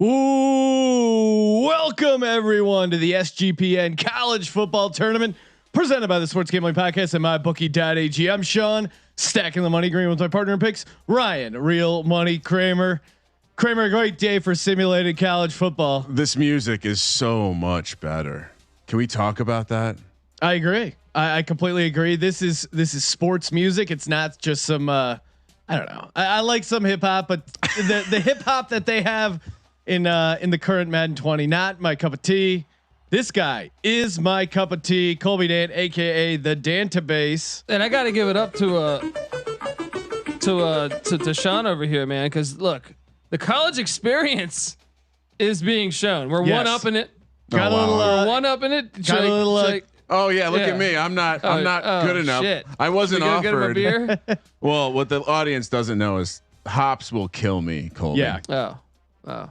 Ooh, welcome everyone to the SGPN College Football Tournament presented by the Sports Gambling Podcast and MyBookie.ag. I'm Sean, stacking the money green with my partner in picks, Ryan, Real Money Kramer. Kramer, a great day for simulated college football. This music is so much better. Can we talk about that? I agree. I completely agree. This is sports music. It's not just some. I don't know. I like some hip hop, but the hip hop that they have in the current Madden 20, not my cup of tea. This guy is my cup of tea. Colby Dant, aka the Dantabase. And I got to give it up to Sean over here, man. Because look, the college experience is being shown. We're one up in it. Got a little one up in it. Got a little. Oh yeah, look at me. I'm not good enough. Shit. I wasn't You gonna offered. get him a beer? Well, what the audience doesn't know is hops will kill me, Colby. Yeah. Oh.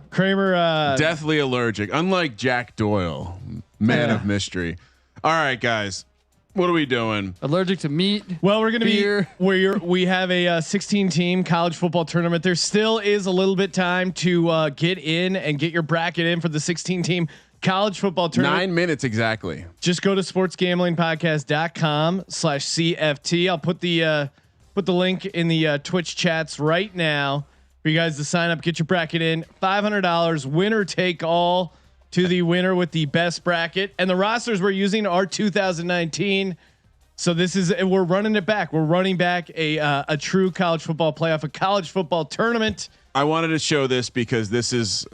Kramer. Deathly allergic. Unlike Jack Doyle, man of mystery. All right, guys, what are we doing? Allergic to meat. Well, we're going to beer. we have a 16 team college football tournament. There still is a little bit time to get in and get your bracket in for the 16 team college football tournament. 9 minutes exactly. Just go to sportsgamblingpodcast.com/CFT. I'll put the link in the Twitch chats right now for you guys to sign up, get your bracket in. $500, winner take all to the winner with the best bracket. And the rosters we're using are 2019. So we're running it back. We're running back a true college football playoff, a college football tournament. I wanted to show this because this is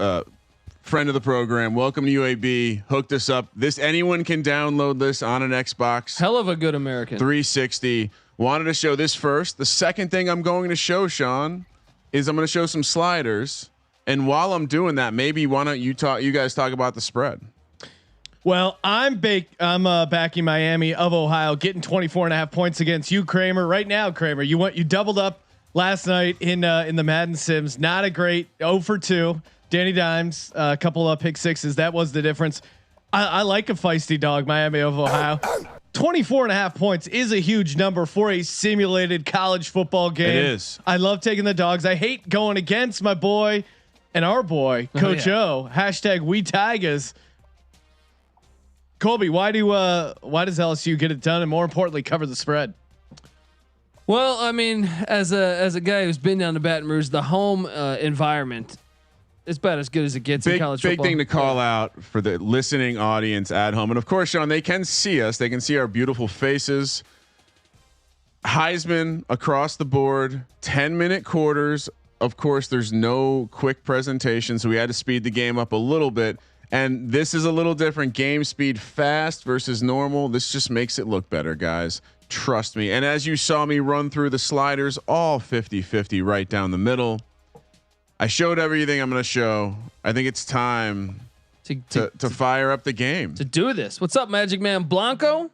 friend of the program. Welcome to UAB. Hooked us up. Anyone can download this on an Xbox. Hell of a good American. 360. Wanted to show this first. The second thing I'm going to show, Sean, is I'm going to show some sliders. And while I'm doing that, maybe why don't you guys talk about the spread? Well, I'm backing Miami of Ohio, getting 24.5 points against you, Kramer. Right now, Kramer, you doubled up last night in the Madden Sims. Not a great 0 for 2. Danny Dimes, a couple of pick sixes. That was the difference. I like a feisty dog, Miami of Ohio. 24.5 points is a huge number for a simulated college football game. It is. I love taking the dogs. I hate going against my boy and our boy, Coach O. # We Tigers. Colby, why does LSU get it done, and more importantly, cover the spread? Well, I mean, as a guy who's been down to Baton Rouge, the home environment is about as good as it gets in college football. Big thing to call out for the listening audience at home, and of course, Sean, they can see us. They can see our beautiful faces. Heisman across the board. 10-minute quarters. Of course, there's no quick presentation, so we had to speed the game up a little bit. And this is a little different. Game speed, fast versus normal. This just makes it look better, guys. Trust me. And as you saw me run through the sliders, all 50-50 right down the middle. I showed everything I'm going to show. I think it's time to fire up the game. To do this. What's up, Magic Man Blanco?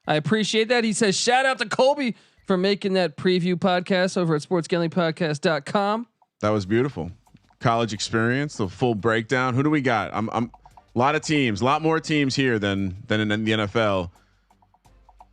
I appreciate that. He says, shout out to Colby for making that preview podcast over at sportsgamblingpodcast.com. That was beautiful. College experience, the full breakdown. Who do we got? I'm a lot of teams, a lot more teams here than in the NFL.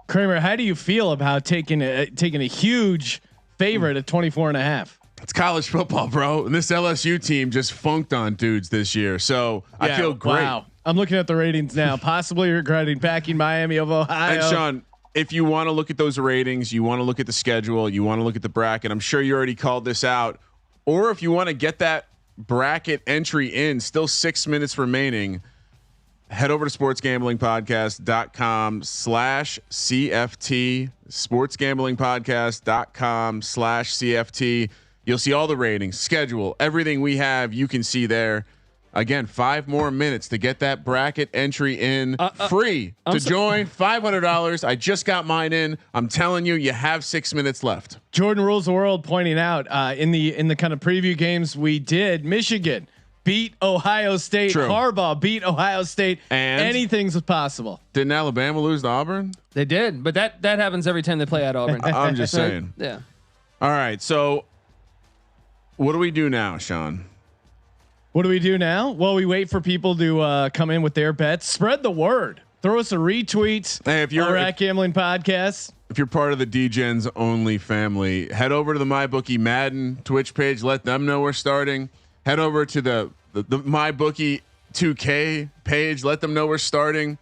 Kramer, how do you feel about taking a huge favorite at 24.5? It's college football, bro. And this LSU team just funked on dudes this year. So I feel great. Wow. I'm looking at the ratings now, possibly regretting backing Miami of Ohio. And Sean, if you want to look at those ratings, you want to look at the schedule, you want to look at the bracket, I'm sure you already called this out. Or if you want to get that bracket entry in, still 6 minutes remaining, head over to sportsgamblingpodcast.com/CFT, sportsgamblingpodcast.com/CFT. You'll see all the ratings, schedule, everything we have. You can see there. Again, 5 more minutes to get that bracket entry in, free to join. $500. I just got mine in. I'm telling you, you have 6 minutes left. Jordan Rules the World pointing out in the kind of preview games we did, Michigan beat Ohio State. True. Harbaugh beat Ohio State. And anything's possible. Didn't Alabama lose to Auburn? They did, but that happens every time they play at Auburn. I'm just saying. Yeah. All right. So what do we do now, Sean? What do we do now? Well, we wait for people to come in with their bets. Spread the word. Throw us a retweet. Hey, if you're at Gambling Podcast, if you're part of the DGens only family, head over to the MyBookie Madden Twitch page. Let them know we're starting. Head over to the the my bookie 2K page. Let them know we're starting.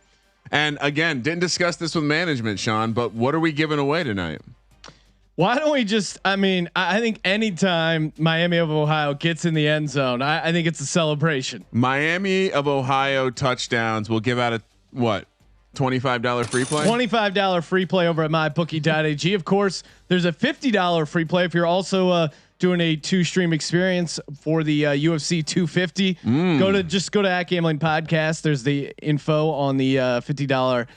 And again, didn't discuss this with management, Sean, but what are we giving away tonight? Why don't we just? I mean, I think anytime Miami of Ohio gets in the end zone, I think it's a celebration. Miami of Ohio touchdowns. We'll give out a what? $25 free play. $25 free play over at mybookie.ag. Of course, there's a $50 free play if you're also doing a 2-stream experience for the UFC 250. Go to at Gambling Podcast. There's the info on the $50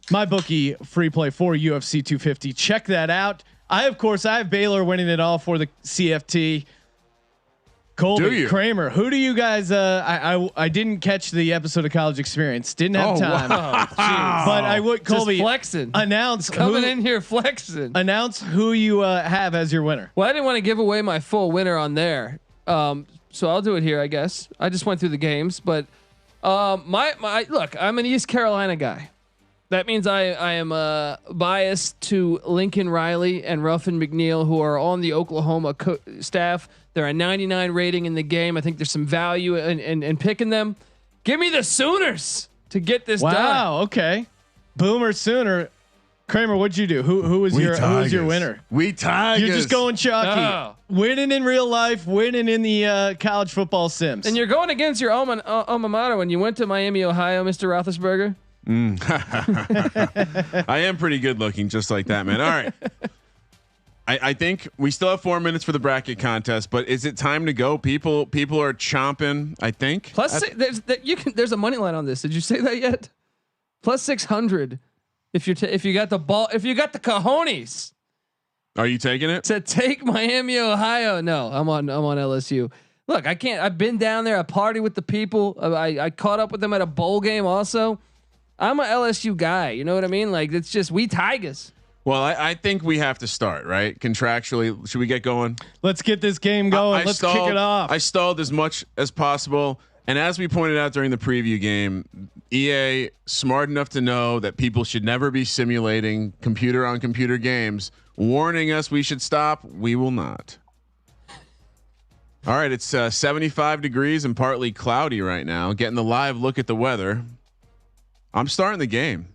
MyBookie free play for UFC 250. Check that out. I have Baylor winning it all for the CFT. Colby, Kramer, who do you guys? I didn't catch the episode of College Experience. Didn't have time. Wow. But I would, Colby, just flexing. Announce coming in here flexing. Announce who you have as your winner. Well, I didn't want to give away my full winner on there, so I'll do it here. I guess I just went through the games, but my look, I'm an East Carolina guy. That means I am biased to Lincoln Riley and Ruffin McNeil, who are on the Oklahoma staff. They're a 99 rating in the game. I think there's some value in picking them. Give me the Sooners to get this done. Wow. Okay. Boomer Sooner. Kramer, what'd you do? Who was your winner? We Tigers. You're just going chalky. Oh. Winning in real life, winning in the college football sims. And you're going against your alma mater when you went to Miami, Ohio, Mr. Roethlisberger. I am pretty good looking, just like that, man. All right. I think we still have 4 minutes for the bracket contest, but is it time to go? People are chomping. I think. Plus, there's a money line on this. Did you say that yet? Plus 600 if you got the ball, if you got the cojones. Are you taking it? To take Miami, Ohio? No, I'm on LSU. Look, I can't. I've been down there. I party with the people. I caught up with them at a bowl game. Also, I'm a LSU guy. You know what I mean? Like, it's just we Tigers. Well, I think we have to start, right? Contractually, should we get going? Let's get this game going. Let's kick it off. I stalled as much as possible. And as we pointed out during the preview game, EA smart enough to know that people should never be simulating computer on computer games, warning us we should stop. We will not. All right. It's 75 degrees and partly cloudy right now. Getting the live look at the weather. I'm starting the game.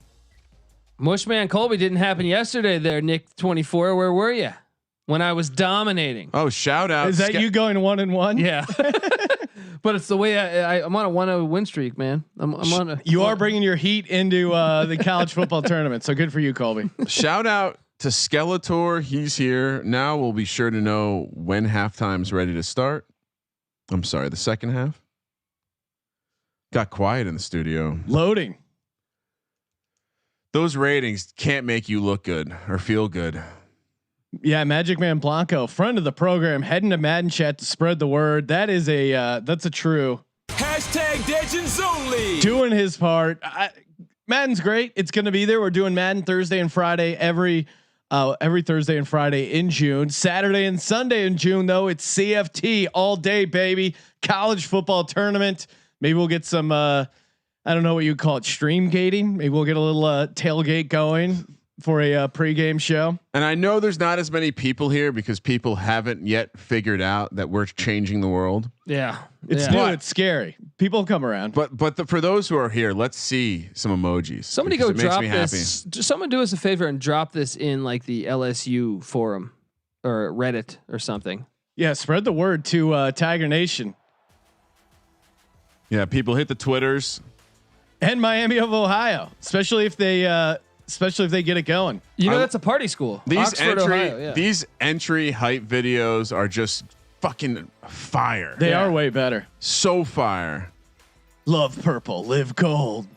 Mushman Colby didn't happen yesterday there, Nick 24. Where were you when I was dominating? Oh, shout out. Is that you going 1-1? Yeah. But it's the way I'm on a 1-0 win streak, man. I'm on a. You are bringing your heat into the college football tournament. So good for you, Colby. Shout out to Skeletor. He's here. Now we'll be sure to know when halftime's ready to start. I'm sorry, the second half. Got quiet in the studio. Loading. Those ratings can't make you look good or feel good. Yeah, Magic Man Blanco, friend of the program, heading to Madden Chat to spread the word. That is that's a true #Legends only. Doing his part. Madden's great. It's going to be there. We're doing Madden Thursday and Friday every Thursday and Friday in June. Saturday and Sunday in June though. It's CFT all day, baby. College football tournament. Maybe we'll get some. I don't know what you call it, stream gating. Maybe we'll get a little tailgate going for a pregame show. And I know there's not as many people here because people haven't yet figured out that we're changing the world. Yeah, it's new. It's scary. People come around. But for those who are here, let's see some emojis. Somebody go drop this. Someone do us a favor and drop this in like the LSU forum or Reddit or something. Yeah, spread the word to Tiger Nation. Yeah, people hit the Twitters. And Miami of Ohio, especially if they get it going. You know, that's a party school. These entry hype videos are just fucking fire. They are way better. So fire. Love purple, live gold.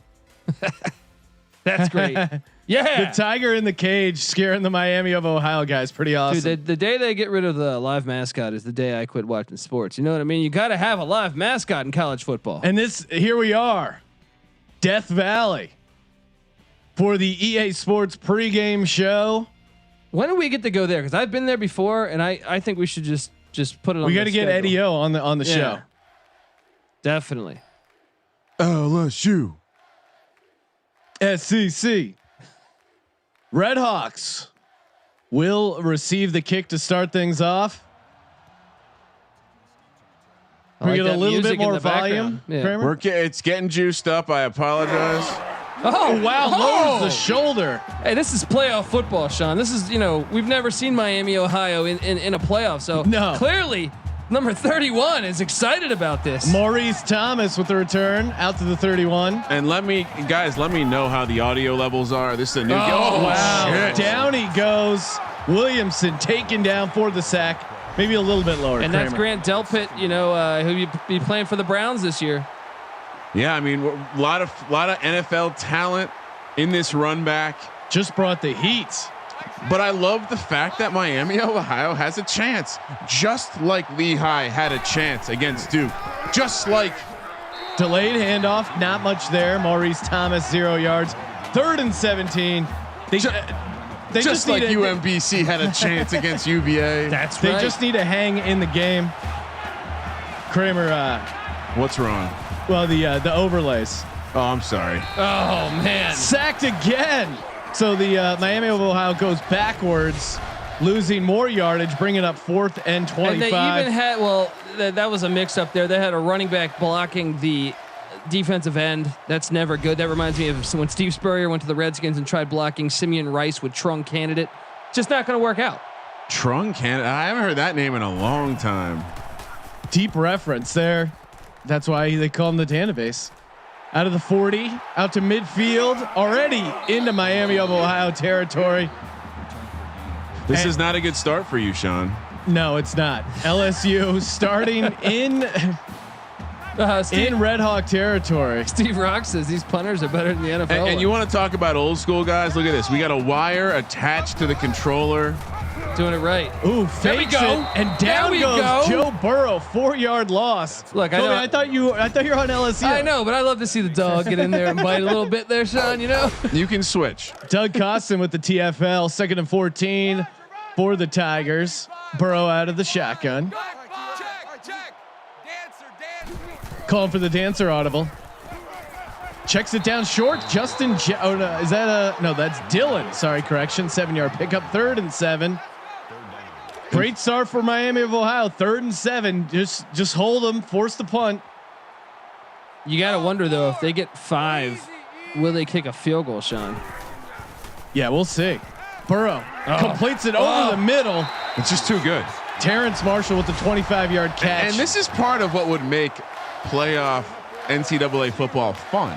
That's great. Yeah. The tiger in the cage scaring the Miami of Ohio guys. Pretty awesome. Dude, the day they get rid of the live mascot is the day I quit watching sports. You know what I mean? You got to have a live mascot in college football. And here we are. Death Valley for the EA Sports pregame show. When do we get to go there? Because I've been there before, and I think we should just put it on. We got to get Eddie O on the show. Definitely. LSU. SEC. Redhawks will receive the kick to start things off. Can we get a that little music bit in more the background. volume, Yeah. Kramer? It's getting juiced up. I apologize. Oh wow, lowers the shoulder. Hey, this is playoff football, Sean. This is, we've never seen Miami, Ohio in a playoff. So No. clearly number 31 is excited about this. Maurice Thomas with the return out to the 31. And let me know how the audio levels are. This is a new. Wow, shit. down he goes. Williamson taken down for the sack. Maybe a little bit lower. And Kramer. that's Grant Delpit, who be playing for the Browns this year. Yeah, I mean, a lot of NFL talent in this run back. Just brought the heat. But I love the fact that Miami of Ohio has a chance, just like Lehigh had a chance against Duke. Just like Delayed handoff, not much there. Maurice Thomas 0 yards. 3rd and 17. They just like UMBC had a chance against UVA. That's They right. just need to hang in the game. Kramer, What's wrong? well, the overlays. Oh, I'm sorry. Oh man. Sacked again. So the Miami of Ohio goes backwards, losing more yardage, bringing up 4th and 25. And they even had that was a mix up there. They had a running back blocking the defensive end. That's never good. That reminds me of when Steve Spurrier went to the Redskins and tried blocking Simeon Rice with Trung Candidate. Just not going to work out. Trung Canada. I haven't heard that name in a long time. Deep reference there. That's why they call him the database. Out of the 40, out to midfield, already into Miami of Ohio territory. This is not a good start for you, Sean. No, it's not. LSU starting in Red Hawk territory. Steve Rock says these punters are better than the NFL. And you want to talk about old school guys? Look at this. We got a wire attached to the controller. doing it right. Ooh, There we fakes go. it, and down There we goes go. Joe Burrow, 4-yard loss. Look, I Kobe, know- I thought you were on LSU. I know, but I love to see the dog get in there and bite a little bit there, Sean. You know. You can switch. Doug Costin with the TFL, 2nd and 14 for the Tigers. Burrow out of the shotgun. Calling for the dancer audible. Checks it down short. Justin, no, is that no? That's Dylan. Sorry, correction. 7-yard pickup. 3rd and 7. Great start for Miami of Ohio. 3rd and 7. Just hold them. Force the punt. You got to wonder though, if they get 5, will they kick a field goal, Sean? Yeah, we'll see. Burrow completes it over the middle. It's just too good. Terrence Marshall with the 25-yard catch. And this is part of what would make playoff NCAA football fun.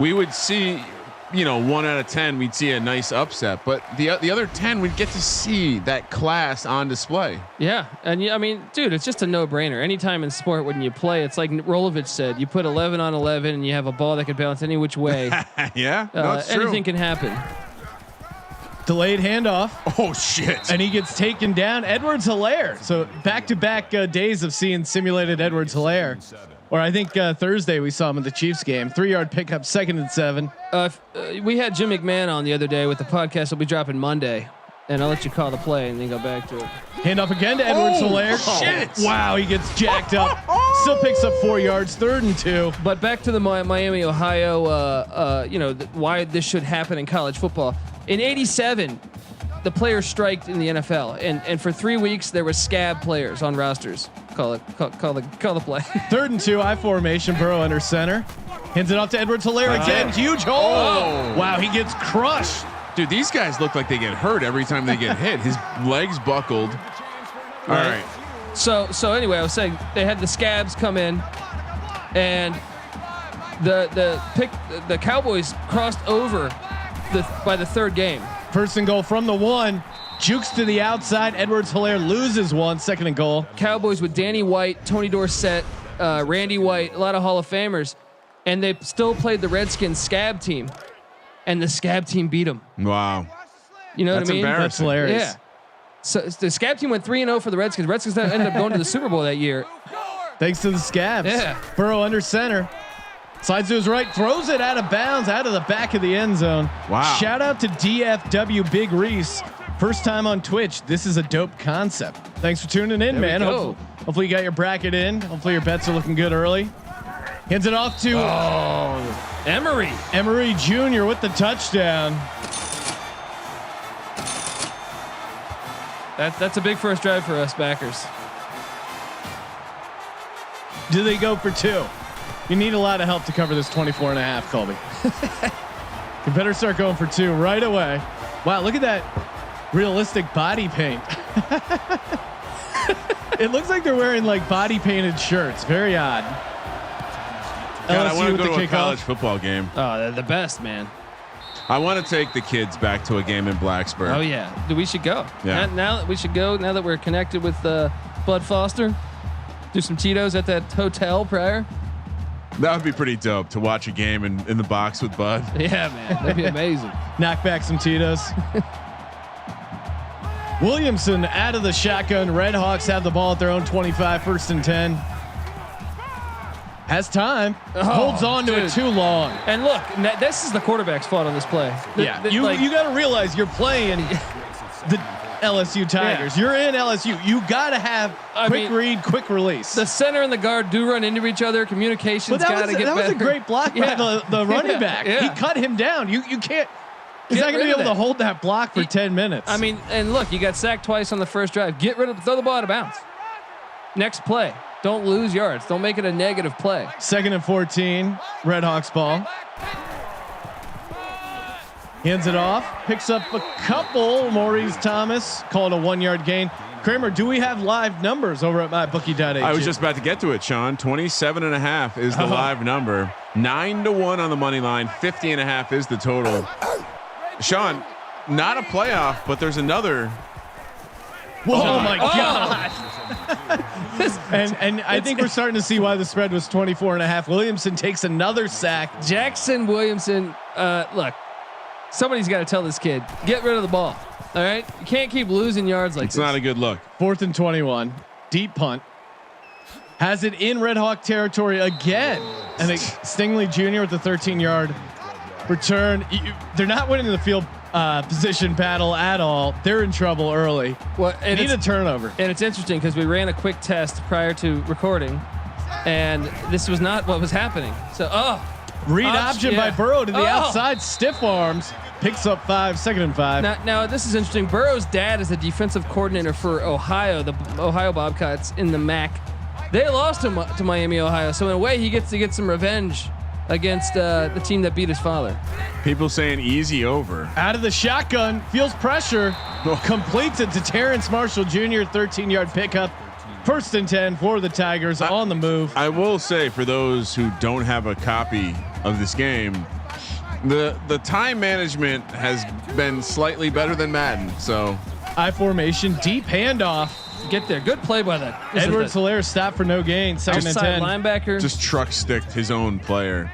We would see, 1 out of 10, we'd see a nice upset, but the other 10, we'd get to see that class on display. Yeah, and I mean, dude, it's just a no-brainer. Anytime in sport when you play, it's like Rolovich said, you put 11 on 11 and you have a ball that can bounce any which way. Yeah, no, it's true. Anything can happen. Delayed handoff. Oh shit! And he gets taken down. Edwards-Helaire. So back-to-back days of seeing simulated Edwards-Helaire. Or I think Thursday we saw him in the Chiefs game. 3-yard pickup, 2nd and 7. We had Jim McMahon on the other day with the podcast. We'll be dropping Monday, and I'll let you call the play and then go back to it. Hand off again to Edwards-Helaire. Shit! Wow, he gets jacked up. Still picks up 4 yards. 3rd and 2. But back to the Miami, Ohio. Why this should happen in college football. In '87, the players striked in the NFL, and for 3 weeks there was scab players on rosters. Call the play. 3rd and 2. I formation. Burrow under center. Hands it off to Edwards-Helaire again. Huge hole. Oh. Wow, he gets crushed. Dude, these guys look like they get hurt every time they get hit. His legs buckled. All right. So anyway, I was saying they had the scabs come in, and the Cowboys crossed over by the 3rd game. 1st and goal from the 1. Jukes to the outside. Edwards-Helaire loses 1. 2nd and goal. Cowboys with Danny White, Tony Dorsett, Randy White, a lot of Hall of Famers, and they still played the Redskins scab team, and the scab team beat them. Wow. You know That's what I mean? embarrassing. That's hilarious. Yeah. So the scab team went 3-0 for the Redskins. Redskins ended up going to the Super Bowl that year. Thanks to the scabs. Yeah. Burrow under center. Slides to his right, throws it out of bounds, out of the back of the end zone. Wow. Shout out to DFW Big Reese. First time on Twitch. This is a dope concept. Thanks for tuning in, man. go. Hopefully you got your bracket in. Hopefully your bets are looking good early. Hands it off to Emery Jr. with the touchdown. That's a big first drive for us backers. Do they go for 2? You need a lot of help to cover this 24.5, Colby. You better start going for 2 right away. Wow, look at that realistic body paint. It looks like they're wearing like body painted shirts. Very odd. God, I LSU want to with go the to a kickoff. college football game. Oh, they're the best, man. I want to take the kids back to a game in Blacksburg. Oh yeah, we should go. Yeah. Now we should go. Now that we're connected with Bud Foster, do some Tito's at that hotel prior. That would be pretty dope to watch a game in the box with Bud. Yeah, man, that'd be amazing. Knock back some Tito's. Williamson out of the shotgun. Red Hawks have the ball at their own 25, 1st and 10. Has time. Holds on to it too long. And look, this is the quarterback's fault on this play. You got to realize you're playing the LSU Tigers. Yeah. You're in LSU. You got to have quick read, quick release. The center and the guard do run into each other. Communication's got to get better. That was a great block by the running back. Yeah. He cut him down. You can't. He's not going to be able to hold that block for 10 minutes. I mean, and look, you got sacked twice on the first drive. Throw the ball out of bounds. Next play. Don't lose yards. Don't make it a negative play. 2nd and 14. Red Hawks ball. Hands it off. Picks up a couple. Maurice Thomas called a 1-yard gain. Kramer, do we have live numbers over at mybookie.ag? I was just about to get to it, Sean. 27.5 is the live number. 9-1 on the money line. 50.5 is the total. Sean, not a playoff, but there's another. Whoa, my God. and I think we're starting to see why the spread was 24.5. Williamson takes another sack. Jackson Williamson, look, somebody's got to tell this kid, get rid of the ball. All right. You can't keep losing yards like It's this. not a good look. 4th and 21. Deep punt. Has it in Red Hawk territory again. And Stingley Jr. with the 13-yard return. They're not winning the field position battle at all. They're in trouble early. Well, and need a turnover. And it's interesting because we ran a quick test prior to recording, and this was not what was happening. So, read option by Burrow to the outside, stiff arms, picks up 5, 2nd and 5. Now this is interesting. Burrow's dad is the defensive coordinator for Ohio, the Ohio Bobcats in the MAC. They lost him to Miami, Ohio. So in a way, he gets to get some revenge against the team that beat his father. People saying easy over. Out of the shotgun, feels pressure, completes it to Terrence Marshall Jr. 13-yard pickup. 1st and 10 for the Tigers on the move. I will say, for those who don't have a copy of this game, the time management has been slightly better than Madden. So I formation, deep handoff. Get there. Good play by that. Edwards-Helaire stopped for no gain. 2nd and 10. Linebacker. just truck sticked his own player.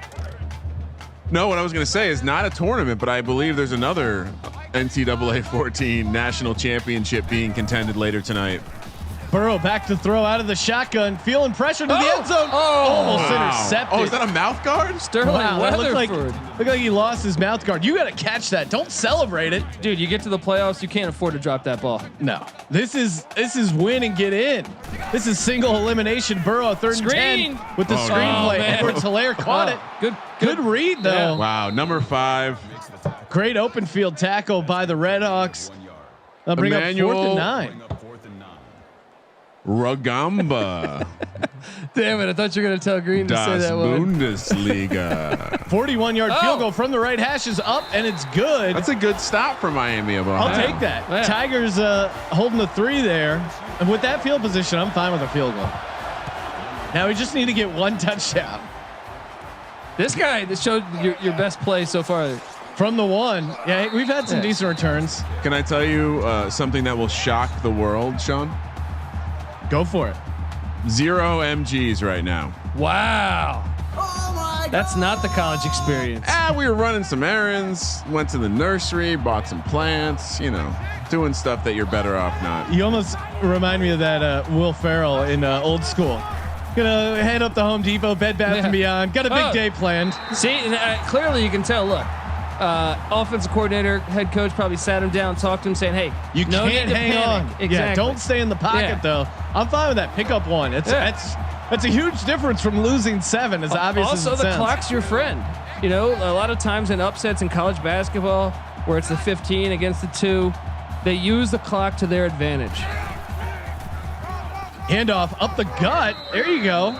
No, what I was going to say is not a tournament, but I believe there's another NCAA 14 national championship being contended later tonight. Burrow back to throw out of the shotgun, feeling pressure to the end zone. Almost intercepted. Oh, is that a mouth guard? Sterling That looked Weatherford. like he lost his mouth guard. You got to catch that. Don't celebrate it. Dude, you get to the playoffs, you can't afford to drop that ball. No, this is win and get in. This is single elimination. Burrow 3rd and 10 with the screenplay. Edwards-Helaire caught it. Good read though. Yeah. Wow, number 5. Great open field tackle by the Red Hawks. They'll bring Emmanuel up 4th and 9. Rugamba. Damn it, I thought you were going to tell Green to say Das that one. Bundesliga. 41-yard field goal from the right hash is up, and it's good. That's a good stop for Miami of Ohio. I'll take that. Yeah. Tigers holding the 3 there. And with that field position, I'm fine with a field goal. Now we just need to get 1 touchdown. This guy that showed your best play so far. From the 1. Yeah, we've had some decent returns. Can I tell you something that will shock the world, Sean? Go for it. 0 MGs right now. Wow. That's not the college experience. We were running some errands, went to the nursery, bought some plants, doing stuff that you're better off not. You almost remind me of that Will Ferrell in Old School. Gonna head up to Home Depot, Bed Bath & Beyond. Got a big day planned. See, clearly you can tell. Look, offensive coordinator, head coach probably sat him down, talked to him, saying, "Hey, You can't hang on. Exactly. Yeah, don't stay in the pocket though. I'm fine with that. Pick up 1. That's a huge difference from losing 7. As obvious Also, as it the sounds. clock's your friend. A lot of times in upsets in college basketball, where it's the 15 against the 2, they use the clock to their advantage. Handoff up the gut. There you go.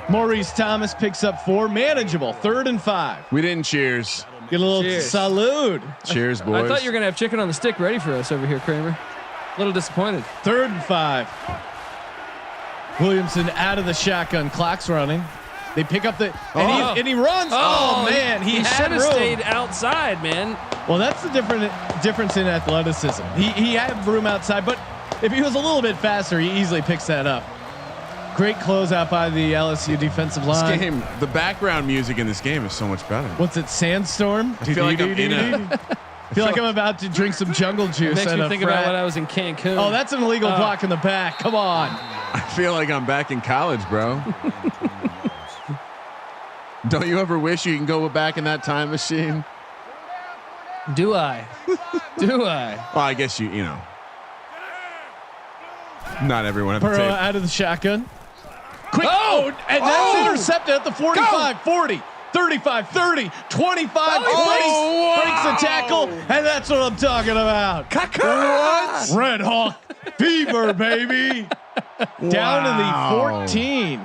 Maurice Thomas picks up 4, manageable. 3rd and 5. We didn't cheers. Get a little Cheers. salute. Cheers, boys. I thought you were gonna have chicken on the stick ready for us over here, Kramer. A little disappointed. 3rd and 5. Williamson out of the shotgun. Clock's running. They pick up the and he runs. Oh, man, he should had have room. stayed outside, man. Well, that's the difference in athleticism. He had room outside, but if he was a little bit faster, he easily picks that up. Great closeout by the LSU defensive line. This game, the background music in this game is so much better. What's it? Sandstorm. I feel like I'm in a. I feel like I'm about to drink some jungle juice. Makes at me a think frat. about when I was in Cancun. Oh, that's an illegal block in the back. Come on. I feel like I'm back in college, bro. Don't you ever wish you can go back in that time machine? Do I? Do I? Well, I guess you know. Not everyone at the Burrow table. out of the shotgun. Quick. Oh! And that's intercepted at the 45, 40, 35, 30, 25. Breaks the tackle. And that's what I'm talking about. What? Red Hawk fever, baby. Down to the 14.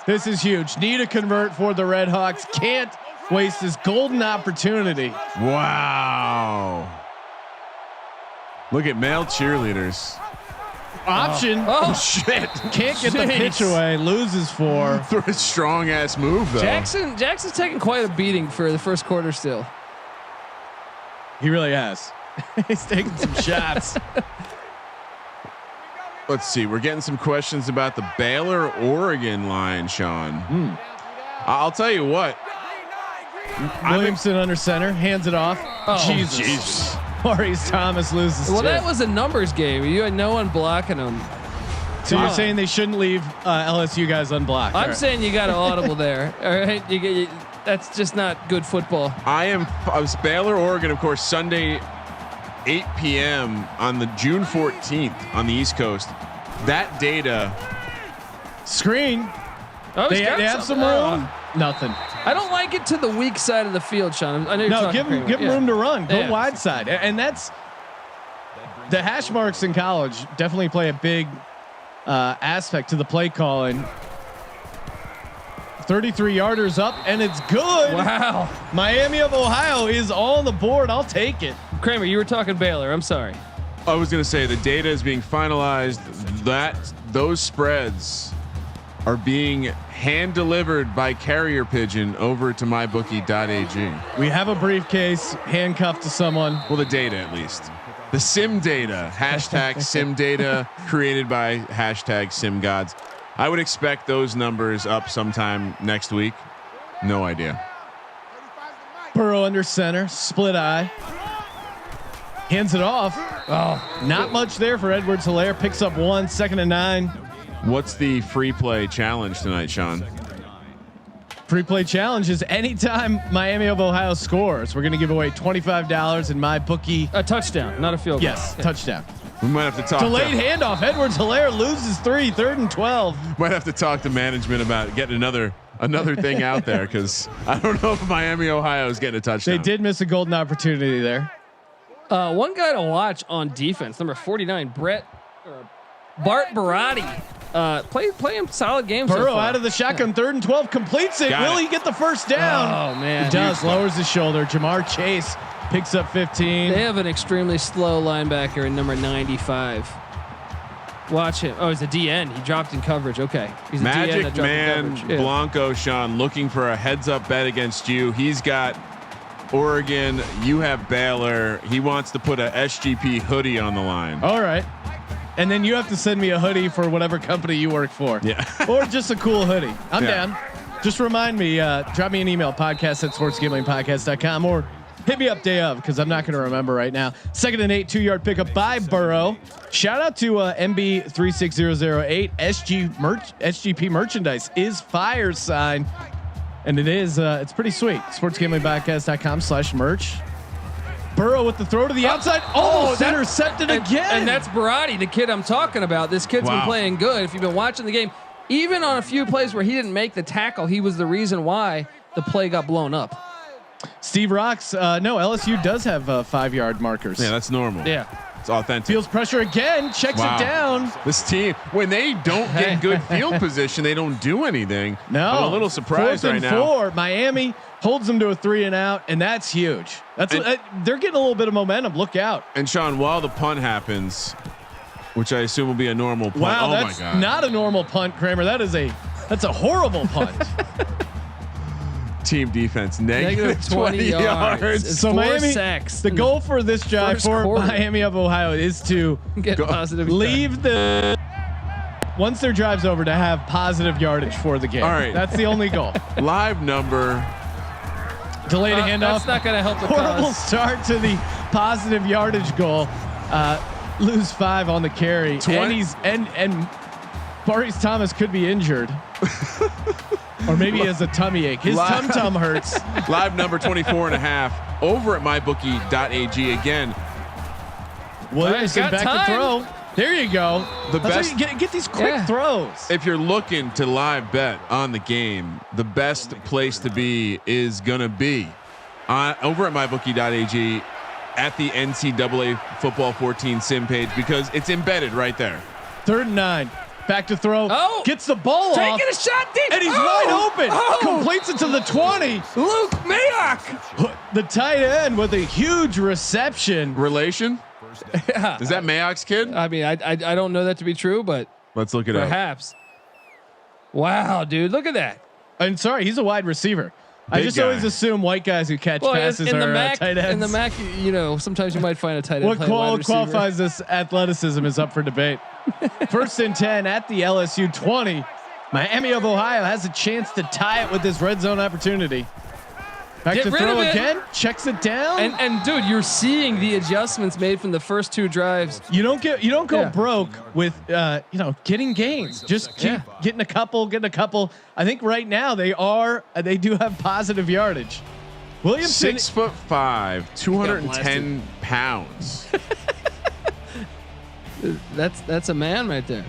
This is huge. Need to convert for the Red Hawks. Can't waste this golden opportunity. Wow. Look at male cheerleaders. Option. Oh, Shit. Can't get the Jeez. pitch away. Loses 4. Through a strong ass move though. Jackson's taking quite a beating for the first quarter still. He really has. He's taking some shots. Let's see. We're getting some questions about the Baylor Oregon line, Sean. I'll tell you what. Williamson under center. Hands it off. Oh, Jesus. Maurice Thomas loses. Well, 2. that was a numbers game. You had no one blocking them. So you're saying they shouldn't leave LSU guys unblocked? I'm saying you got an audible there. All right, that's just not good football. I was Baylor Oregon, of course, Sunday, 8 p.m. on the June 14th on the East Coast. That data. Screen. Oh, They he's got have some something. room. Nothing. I don't like it to the weak side of the field, Sean. I know you're No, talking give him Kramer. room to run. Go Yeah. wide side, and that's the hash marks in college definitely play a big aspect to the play calling. 33 yarders up, and it's good. Wow, Miami of Ohio is on the board. I'll take it. Kramer, you were talking Baylor. I'm sorry. I was going to say the data is being finalized. Those spreads are being hand delivered by carrier pigeon over to mybookie.ag. We have a briefcase handcuffed to someone. Well, the data at least. The sim data, hashtag sim data created by hashtag sim gods. I would expect those numbers up sometime next week. No idea. Burrow under center, split eye. Hands it off. Oh, Not much there for Edwards-Helaire. Picks up 1, 2nd and 9. What's the free play challenge tonight, Sean? Free play challenge is anytime Miami of Ohio scores, we're going to give away $25 in my bookie. a touchdown, not a field goal. Yes, touchdown. We might have to talk. Delayed handoff. Edwards-Helaire loses 3, 3rd and 12. Might have to talk to management about getting another thing out there because I don't know if Miami, Ohio is getting a touchdown. They did miss a golden opportunity there. One guy to watch on defense, number 49, Bart Baratti. Playing solid games. Burrow so far. out of the shotgun, 3rd and 12, completes it. Got Will it. he get the first down? Oh man, He does. Lowers his shoulder. Jamar Chase picks up 15. They have an extremely slow linebacker in number 95. Watch him. Oh, he's a DN. He dropped in coverage. Okay, he's a DN that Magic dropped in Man coverage. Yeah. Blanco, Sean, looking for a heads up bet against you. He's got Oregon. You have Baylor. He wants to put a SGP hoodie on the line. All right. And then you have to send me a hoodie for whatever company you work for. Yeah. Or just a cool hoodie. I'm Yeah. down. Just remind me, drop me an email, podcast@sportsgamblingpodcast.com, or hit me up day of, because I'm not going to remember right now. 2nd and 8, 2-yard pickup by Burrow. Shout out to MB36008. SGP merchandise is fire sign. And it is, it's pretty sweet. sportsgamblingpodcast.com/merch. Burrow with the throw to the outside. Almost intercepted again. And that's Baratti, the kid I'm talking about. This kid's been Wow. playing good. If you've been watching the game, even on a few plays where he didn't make the tackle, he was the reason why the play got blown up. Steve Rocks. No, LSU does have 5-yard markers. Yeah, that's normal. Yeah. It's authentic. Feels pressure again. Checks it down. This team, when they don't get in good field position, they don't do anything. No, I'm a little surprised right now. 4th and 4. Miami holds them to a 3 and out, and that's huge. They're getting a little bit of momentum. Look out. And Sean, while the punt happens, which I assume will be a normal punt. Wow, oh that's my God. not a normal punt, Kramer. That's a horrible punt. Team defense negative 20 yards. So Miami, sacks. the goal for this drive for quarter. Miami of Ohio is to Get positive. leave once their drive's over to have positive yardage for the game. All right. That's the only goal. Live number. Delayed handoff. That's not going to help the Horrible cause. start to the positive yardage goal. Lose 5 on the carry. And Maurice Thomas could be injured. Or maybe he has a tummy ache. His tum hurts. Live number 24.5 over at mybookie.ag again. Williamson got back time. to throw. There you go. The That's best. how you get these quick throws. If you're looking to live bet on the game, the best place to be is gonna be over at mybookie.ag at the NCAA Football 14 sim page because it's embedded right there. 3rd and 9. Back to throw. Oh, gets the ball off. Taking a shot deep. And he's wide open. Completes it to the 20. Luke Mayock. The tight end with a huge reception. Relation? Yeah. Is that Mayock's kid? I mean, I don't know that to be true, but Let's look it up. perhaps. Wow, dude, look at that. I'm sorry, he's a wide receiver. I just always assume white guys who catch passes in the are MAC, tight ends. in the MAC, you know, sometimes you might find a tight end. What playing wide receiver. qualifies this athleticism is up for debate. 1st and 10 at the LSU 20. Miami of Ohio has a chance to tie it with this red zone opportunity. Back Get to rid throw of it. again. Checks it down. And dude, you're seeing the adjustments made from the first 2 drives. You don't go broke with getting gains. Just keep getting a couple. I think right now they do have positive yardage. Williamson 6'5", 210 pounds. That's a man right there.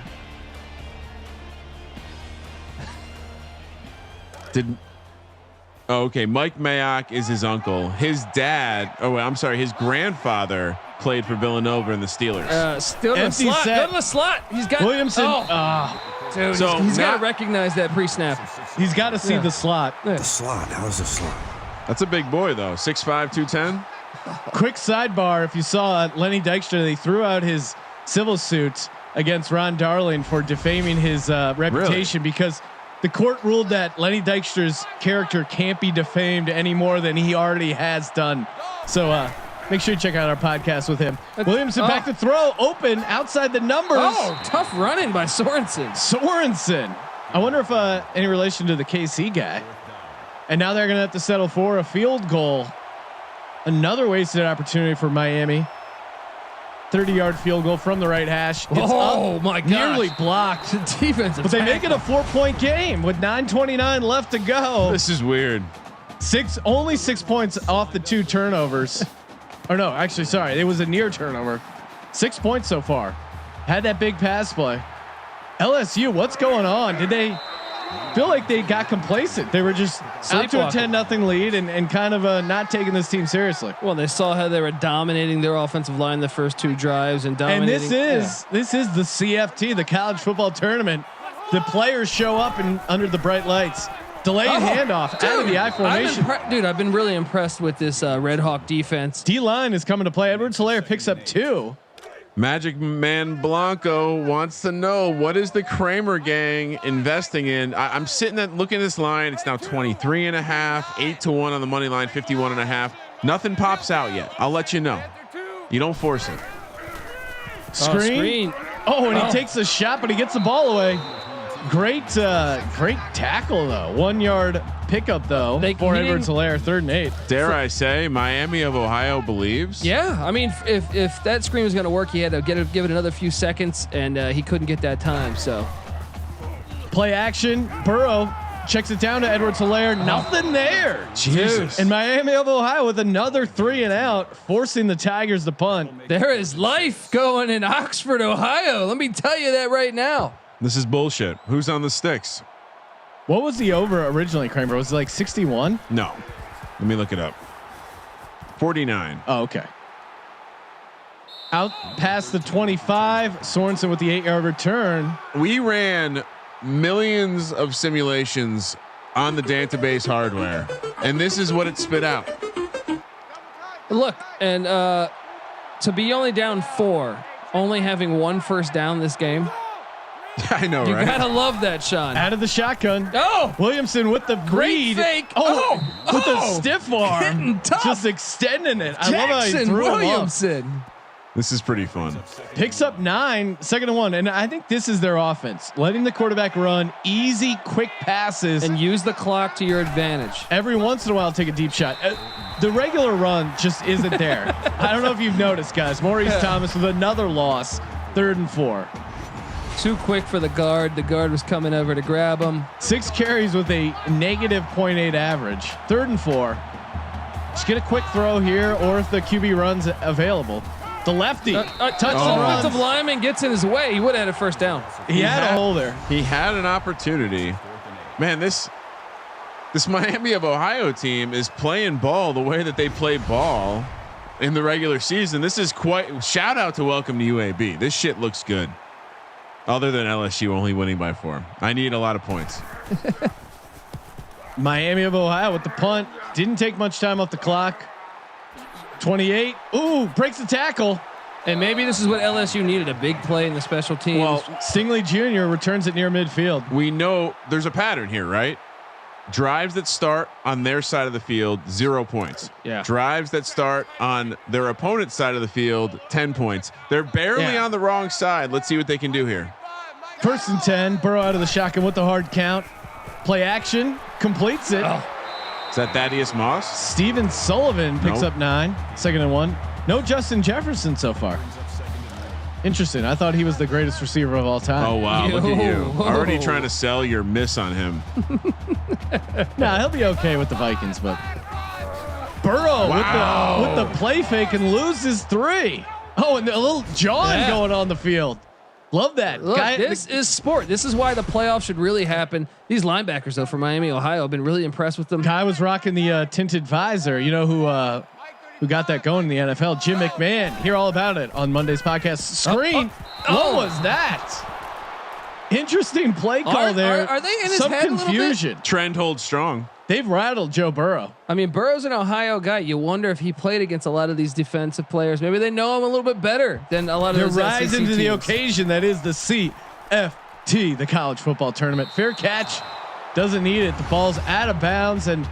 Okay, Mike Mayock is his uncle. His dad, his grandfather played for Villanova and the Steelers. Still in the Empty slot. set. Go to the slot. He's got Williamson. Dude, So he's got not- to recognize that pre-snap. He's got to see the slot. Yeah. Slot. How's the slot? That's a big boy though. 6'5", 210. Quick sidebar: if you saw Lenny Dykstra, they threw out his civil suit against Ron Darling for defaming his reputation because the court ruled that Lenny Dykstra's character can't be defamed any more than he already has done. So make sure you check out our podcast with him. Williamson back to throw, open outside the numbers. Oh, tough running by Sorensen. I wonder if any relation to the KC guy. And now they're going to have to settle for a field goal. Another wasted opportunity for Miami. 30-yard field goal from the right hash. It's up, my gosh. nearly blocked. Defensive But they make it a tackle. 4-point game with 9:29 left to go. This is weird. Only 6 points off the 2 turnovers. Or no, actually, sorry, it was a near turnover. 6 points so far. Had that big pass play. LSU, what's going on? Did they feel like they got complacent? They were just out to a Sleepwalking. 10-0 lead and kind of not taking this team seriously. Well, they saw how they were dominating their offensive line the first 2 drives and And dominating. this is the CFT, the college football tournament. The players show up and under the bright lights. Delayed handoff out of the I formation. I've been really impressed with this Red Hawk defense. D line is coming to play. Edwards-Helaire picks up 2. Magic Man Blanco wants to know, what is the Kramer gang investing in? I'm sitting at looking at this line. It's now 23.5, 8-1 on the money line, 51.5. Nothing pops out yet. I'll let you know. You don't force it. Screen. And he takes a shot, but he gets the ball away. Great tackle though. 1 yard pickup though for Edwards-Helaire. 3rd and 8. Dare I say, Miami of Ohio believes? Yeah, I mean, if that screen was going to work, he had to give it another few seconds, and he couldn't get that time. So Play action. Burrow checks it down to Edwards-Helaire. Nothing there. Jesus. And Miami of Ohio with another 3 and out, forcing the Tigers to punt. there is life going in Oxford, Ohio. Let me tell you that right now. This is bullshit. Who's on the sticks? What was the over originally, Kramer? Was it like 61? No. Let me look it up. 49. Oh, okay. out past the 25. Sorensen with the 8-yard return. We ran millions of simulations on the database hardware, and this is what it spit out. Look, and to be only down 4, only having 1 first down this game. I know, You right? gotta love that, Sean. Out of the shotgun. Oh, Williamson with the great read. fake. With the stiff arm. Hitting tough. Just extending it. I love how he Jackson threw him off. Williamson. This is pretty fun. Picks up 9, 2nd and 1. And I think this is their offense. Letting the quarterback run easy, quick passes. And use the clock to your advantage. Every once in a while, take a deep shot. The regular run just isn't there. I don't know if you've noticed, guys. Maurice Thomas with another loss, 3rd and 4. Too quick for the guard. The guard was coming over to grab him. 6 carries with a negative .8 average. 3rd and 4. Just get a quick throw here, or if the QB runs available. The lefty touch and offensive runs. lineman gets in his way. He would have had a first down. He had a hole there. He had an opportunity. Man, this Miami of Ohio team is playing ball the way that they play ball in the regular season. This is quite. Shout out to Welcome to UAB. This shit looks good. Other than LSU only winning by 4. I need a lot of points. Miami of Ohio with the punt. Didn't take much time off the clock. 28. Ooh, breaks the tackle. And maybe this is what LSU needed, a big play in the special teams. Well, Stingley Jr. returns it near midfield. we know there's a pattern here, right? Drives that start on their side of the field, 0 points. Yeah. Drives that start on their opponent's side of the field, 10 points. They're barely on the wrong side. Let's see what they can do here. 1st and 10. Burrow out of the shotgun with the hard count. Play action. Completes it. Is that Thaddeus Moss? Steven Sullivan picks up 9. 2nd and 1. No Justin Jefferson so far. Interesting. I thought he was the greatest receiver of all time. Oh wow! Look at you, Whoa. already trying to sell your miss on him. Nah, he'll be okay with the Vikings, but Burrow with the play fake and loses 3. Oh, and a little John going on the field. Love that. Look, this is sport. This is why the playoffs should really happen. These linebackers, though, from Miami, Ohio, have been really impressed with them. Guy was rocking the tinted visor. You know who got that going in the NFL? Jim McMahon. Hear all about it on Monday's podcast. Screen. What was that? Interesting play call there. Are they in his Some head a little bit? confusion. Trend holds strong. They've rattled Joe Burrow. I mean, Burrow's an Ohio guy. You wonder if he played against a lot of these defensive players. Maybe they know him a little bit better than a lot of They're those rising SEC to the teams. occasion that is the CFT, the college football tournament. Fair catch. Doesn't need it. The ball's out of bounds, and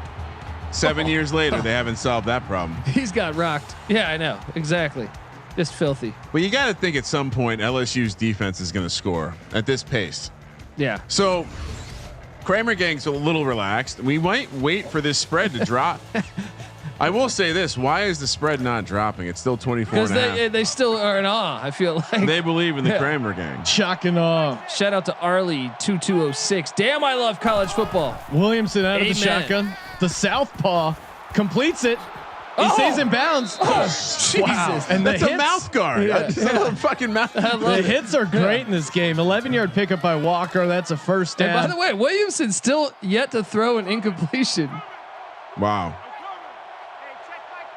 7 years later, they haven't solved that problem. He's got rocked. Yeah, I know. Exactly. Just filthy. But you got to think at some point LSU's defense is going to score at this pace. Yeah. So Kramer gang's a little relaxed. We might wait for this spread to drop. I will say this: why is the spread not dropping? It's still 24 Because and a half. they still are in awe. I feel like They believe in the Kramer gang. shock and awe. Shout out to Arlie 2206. Damn, I love college football. Williamson out of the Amen. shotgun. The southpaw completes it. He stays in bounds. Jesus. And the That's a hits, mouth guard. That's a fucking mouth. the hits are great in this game. 11-yard pickup by Walker. That's a first And by down. the way, Williamson still yet to throw an incompletion. Wow.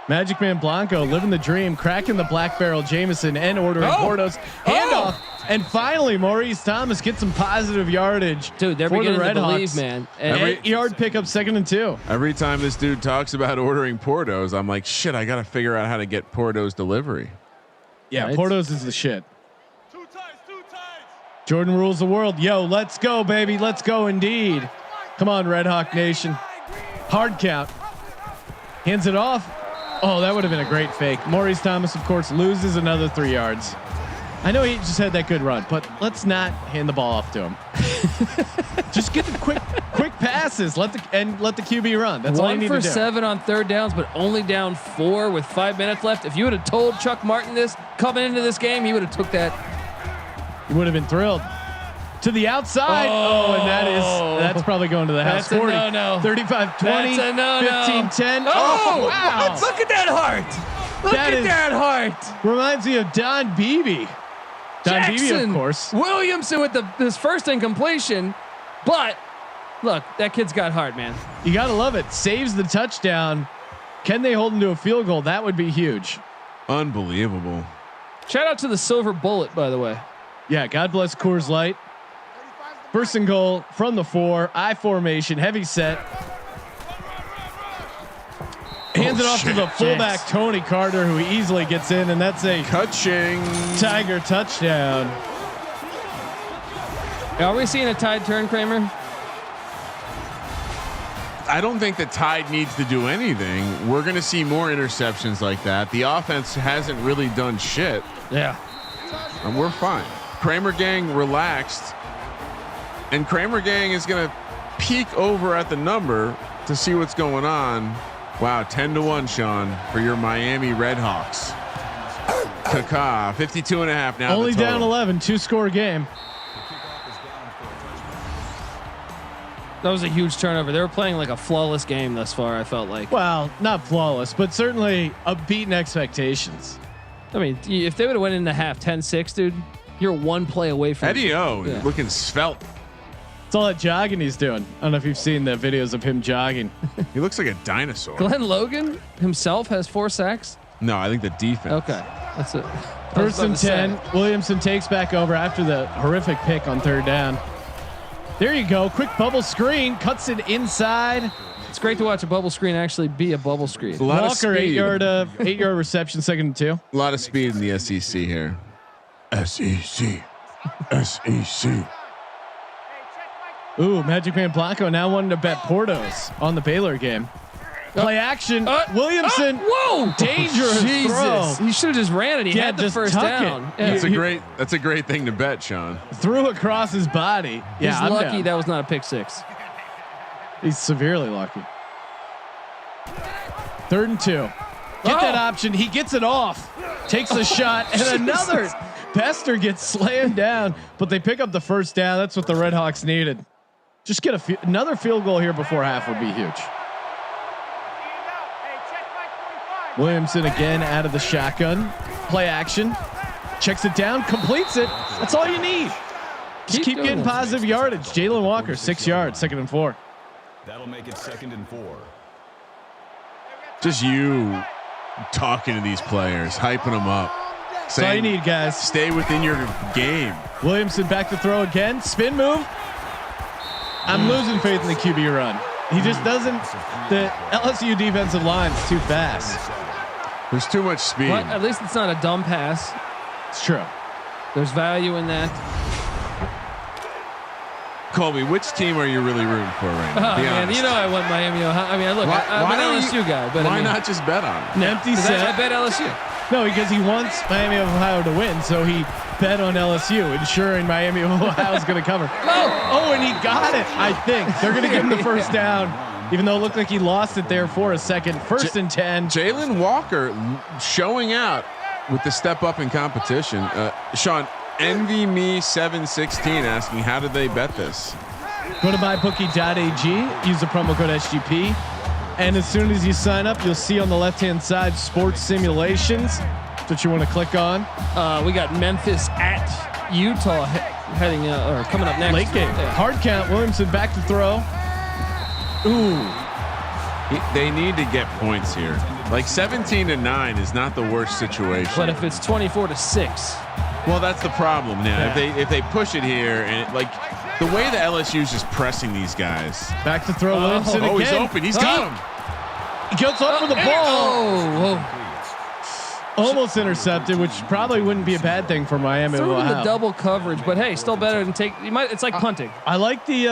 Magic Man Blanco living the dream, cracking the black barrel Jameson and ordering Portos. Handoff. And finally, Maurice Thomas gets some positive yardage. Dude, they're for the beginning Red to believe, Hawks. man. And 8-yard pickup, 2nd and 2. Every time this dude talks about ordering Portos, I'm like, shit, I got to figure out how to get Portos delivery. Yeah, Right. Portos is the shit. Jordan rules the world. Yo, let's go, baby. Let's go indeed. Come on, Red Hawk Nation. Hard count. Hands it off. Oh, that would have been a great fake. Maurice Thomas, of course, loses another 3 yards. I know he just had that good run, but let's not hand the ball off to him. Just get the quick passes. Let the QB run. That's all you 1 need for to do. 7 on 3rd downs, but only down 4 with 5 minutes left. If you would have told Chuck Martin this coming into this game, he would have took that. He would have been thrilled. To the outside. Oh, and that's probably going to the house. That's a 40, no-no. 35, 20, That's a no-no. 15, 10. Oh, wow. Look at that heart. Look That at is- that heart. Reminds me of Don Beebe. Don Beebe, Jackson of course. Williamson with his first incompletion. But look, that kid's got heart, man. You got to love it. Saves the touchdown. Can they hold him to a field goal? That would be huge. Unbelievable. Shout out to the Silver Bullet, by the way. Yeah, God bless Coors Light. First and goal from the 4, I formation, heavy set. Hands it off to the fullback, Tony Carter, who easily gets in, and that's a Ka-ching. Tiger touchdown. Are we seeing a tide turn, Kramer? I don't think the Tide needs to do anything. We're going to see more interceptions like that. The offense hasn't really done shit, Yeah. and we're fine. Kramer gang relaxed, and Kramer gang is going to peek over at the number to see what's going on. Wow, 10-1, Sean, for your Miami Redhawks. Kaka, 52.5 now. Only down 11, 2-score game. That was a huge turnover. They were playing like a flawless game thus far, I felt like. Well, not flawless, but certainly beating expectations. I mean, if they would have went into half 10-6, dude, you're one play away from Eddie O looking svelte. It's all that jogging he's doing. I don't know if you've seen the videos of him jogging. He looks like a dinosaur. Glenn Logan himself has 4 sacks. No, I think the defense. Okay, that's it. First and 10. Williamson takes back over after the horrific pick on 3rd down. There you go. Quick bubble screen. Cuts it inside. It's great to watch a bubble screen actually be a bubble screen. A lot Walker, of speed. 8-yard reception, 2nd and 2. A lot of speed in the SEC here. SEC. SEC. Ooh, Magic Man Blanco now wanting to bet Portos on the Baylor game. Play action. Williamson. Whoa! Dangerous throw. He should have just ran it. He had the just first tuck down. it. Yeah. That's a great thing to bet, Sean. Threw across his body. Yeah, He's I'm lucky down. that was not a pick 6. He's severely lucky. 3rd and 2. Get that option. He gets it off. Takes a shot, and another. Pester gets slammed down, but they pick up the first down. That's what the Redhawks needed. Just get another field goal here before half would be huge. Williamson again out of the shotgun. Play action. Checks it down. Completes it. That's all you need. Just keep getting positive yardage. Jalen Walker, 6 yards, 2nd and 4. That'll make it 2nd and 4. Just you talking to these players, hyping them up. That's all you need, guys. Stay within your game. Williamson back to throw again. Spin move. I'm losing faith in the QB run. He just doesn't. The LSU defensive line is too fast. There's too much speed. But at least it's not a dumb pass. It's true. There's value in that. Colby, which team are you really rooting for right now? Oh, Be man, honest. you know I want Miami. I mean, look, I'm an LSU guy, but why not just bet on it? An empty I set. bet LSU. No, because he wants Miami of Ohio to win, so he bet on LSU, ensuring Miami of Ohio is going to cover. Oh, and he got it. I think they're going to give him the first down, even though it looked like he lost it there for a second. 1st and 10. Jalen Walker showing out with the step up in competition. Sean, envy me 716 asking how did they bet this? Go to mybookie.ag. Use the promo code SGP. And as soon as you sign up, you'll see on the left-hand side sports simulations. That's what you want to click on. We got Memphis at Utah heading or coming up next. Late game. Yeah. Hard count. Williamson back to throw. Ooh. They need to get points here. Like 17-9 is not the worst situation. But if it's 24-6, well, that's the problem now. Yeah. If they push it here and like the way the LSU is just pressing these guys. Back to throw. Williamson again. Oh, he's open. He's got him. He gets up for the ball. Oh, Almost intercepted, which probably wouldn't be a bad thing for Miami. threw in the Ohio. double coverage, but hey, still better than take. You might. It's like punting. I like the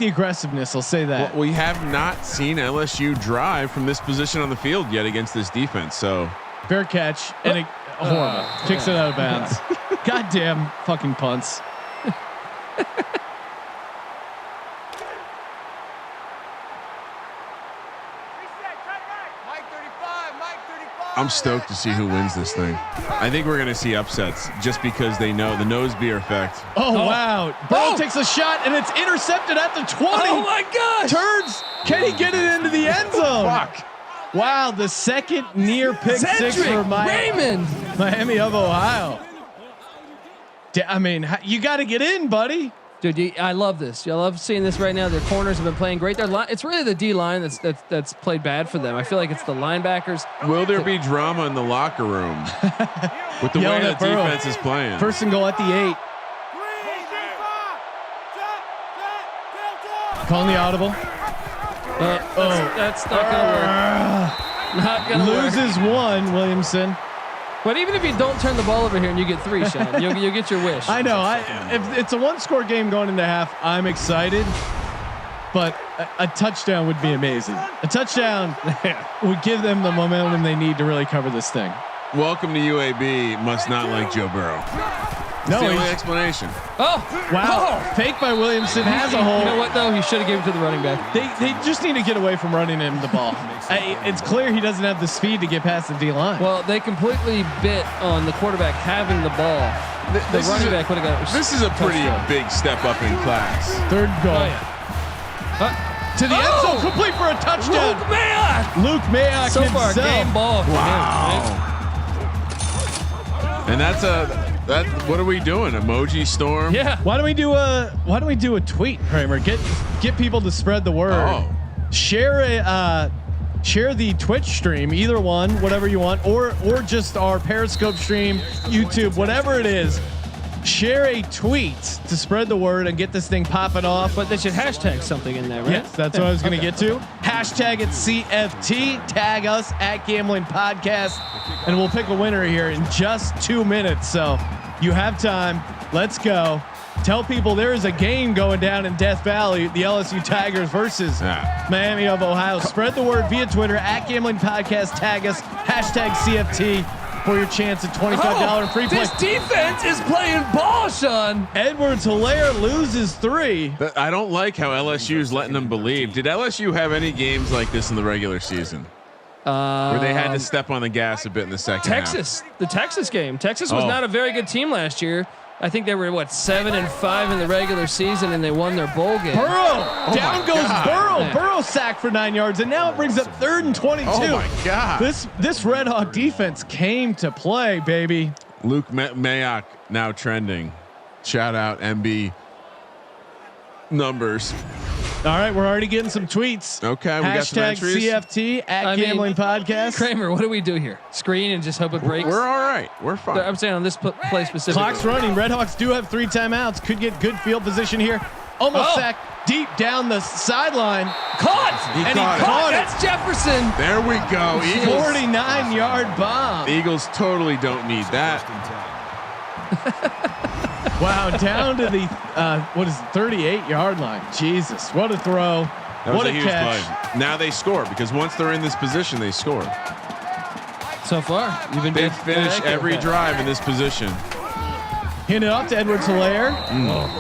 aggressiveness. I'll say that. Well, we have not seen LSU drive from this position on the field yet against this defense. So Fair catch and it horrible. Kicks it out of bounds. Goddamn fucking punts. I'm stoked to see who wins this thing. I think we're going to see upsets just because they know the nose beer effect. Oh, wow. Burrow takes a shot and it's intercepted at the 20. Oh my gosh! Turns. Can he get it into the end zone? Fuck. Wow, the second near pick six for Raymond. Miami of Ohio. I mean, you got to get in, buddy. Dude, I love this. I love seeing this right now. Their corners have been playing great. It's really the D line that's played bad for them. I feel like it's the linebackers. Will there be drama in the locker room? With the way Yelling the at Burrow. defense is playing. First and goal at the 8. Calling the audible. That's not gonna work. Not gonna work. Loses 1, Williamson. But even if you don't turn the ball over here and you get 3, Sean, you'll get your wish. I know. If it's a 1-score game going into half, I'm excited. But a touchdown would be amazing. A touchdown would give them the momentum they need to really cover this thing. Welcome to UAB. Must not like Joe Burrow. That's the only explanation. Oh wow! Oh. Fake by Williamson has a hole. You know what though? He should have given it to the running back. They just need to get away from running him the ball. It's clear he doesn't have the speed to get past the D line. Well, they completely bit on the quarterback having the ball. The running back would have got. This is a pretty big step up in class. 3rd goal. Oh, yeah. To the end zone, complete for a touchdown. Luke Mayock So far, himself. game ball. Wow. And that's what are we doing? Emoji storm? Yeah. Why don't we do a tweet, Kramer? Get people to spread the word. Oh. Share the Twitch stream, either one, whatever you want, or just our Periscope stream, YouTube, whatever it is. Share a tweet to spread the word and get this thing popping off. But they should hashtag something in there, right? Yes, that's what I was going to get to. Hashtag it CFT. Tag us at Gambling Podcast, and we'll pick a winner here in just 2 minutes. So you have time. Let's go. Tell people there is a game going down in Death Valley. The LSU Tigers versus Miami of Ohio. Spread the word via Twitter at Gambling Podcast. Tag us. Hashtag CFT. For your chance at $25 free play. This defense is playing ball, Sean. Edwards-Helaire loses 3. I don't like how LSU is letting them believe. Did LSU have any games like this in the regular season? Where they had to step on the gas a bit in the second half? The Texas game. Texas was not a very good team last year. I think they were 7-5 in the regular season, and they won their bowl game. Burrow down goes God. Burrow. Man. Burrow sacked for 9 yards, and now it brings up 3rd and 22. Oh my God! This Red Hawk defense came to play, baby. Luke Mayock now trending. Shout out MB numbers. All right, we're already getting some tweets. Okay, we got some Hashtag entries. CFT at Gambling Podcast. Kramer, what do we do here? Screen and just hope it breaks? We're all right. We're fine. I'm saying on this play specifically. Clock's running. Red Hawks do have 3 timeouts. Could get good field position here. Almost sacked deep down the sideline. Caught! He caught it. That's Jefferson. There we go. Eagles. 49-yard bomb. The Eagles totally don't need that. Wow, down to the 38-yard line. Jesus, what a throw! That was what a a huge catch! play. Now they score because once they're in this position, they score. So far, you've been. They finish every drive in this position. Hand it off to Edwards-Helaire.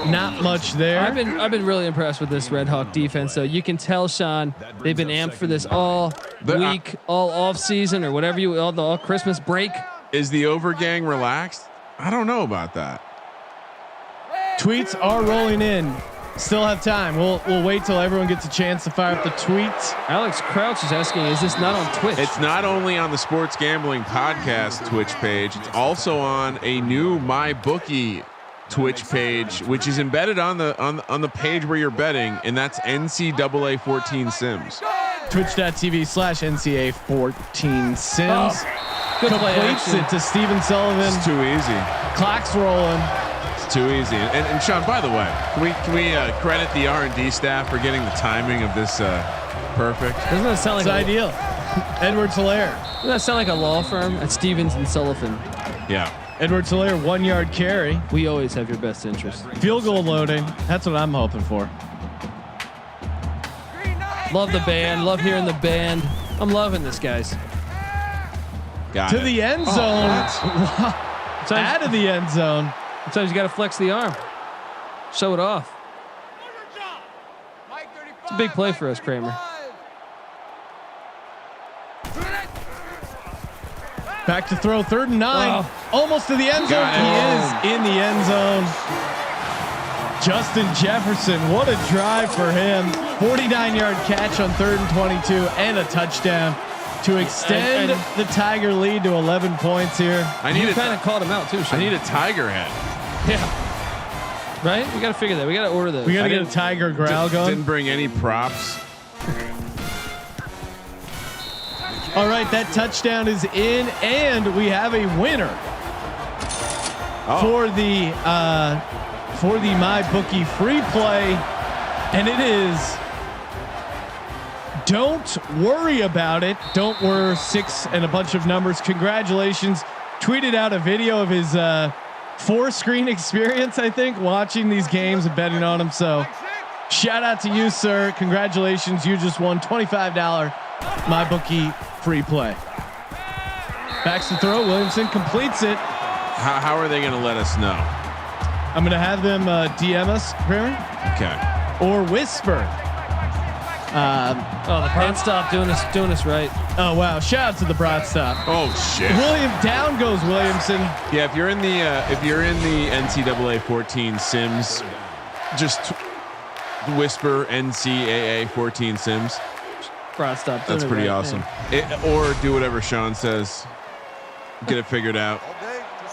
Not much there. I've been really impressed with this Red Hawk defense. So you can tell, Sean, they've been amped for this all week, all off season, or whatever all Christmas break. Is the over gang relaxed? I don't know about that. Tweets are rolling in. Still have time. We'll wait till everyone gets a chance to fire up the tweets. Alex Crouch is asking, is this not on Twitch? It's not only on the Sports Gambling Podcast Twitch page, it's also on a new MyBookie Twitch page, which is embedded on the page where you're betting, and that's NCAA 14 Sims. Twitch.tv/NCAA 14 Sims. Good play Completes action. it to Steven Sullivan. It's too easy. Clock's rolling. It's too easy. And Sean, by the way, can we credit the R&D staff for getting the timing of this perfect? Doesn't that sound like It's ideal. Edwards-Helaire. Doesn't that sound like a law firm at Stevens and Sullivan? Yeah. Edwards-Helaire 1-yard carry. We always have your best interest. Field goal loading. That's what I'm hoping for. Love the band. Love hearing the band. I'm loving this, guys. Got To it. the end zone. Out of the end zone. Sometimes you got to flex the arm. Show it off. It's a big play for us, Kramer. Back to throw, 3rd and 9. Wow. Almost to the end zone. Got it. He is in the end zone. Justin Jefferson, what a drive for him. 49-yard catch on 3rd and 22 and a touchdown to extend the Tiger lead to 11 points here. You kind of called him out too, Sean. I need a tiger head. Yeah. Right? We got to figure that. We got to order those. We got to get a Tiger growl going. Didn't bring any props. All right, that touchdown is in, and we have a winner. for the MyBookie free play, and it is. Don't worry about it. Don't worry. 6 and a bunch of numbers. Congratulations. Tweeted out a video of his 4-screen experience, I think, watching these games and betting on them. So shout out to you, sir. Congratulations. You just won $25 MyBookie free play. Backs the throw. Williamson completes it. How are they going to let us know? I'm going to have them DM us, Kramer. Okay. Or whisper. The Brat Stop doing us right. Oh wow! Shout out to the Brat Stop. Oh shit! Down goes Williamson. Yeah, if you're in the NCAA 14 Sims, just whisper NCAA 14 Sims. Brat Stop. That's pretty awesome. Or do whatever Sean says. Get it figured out.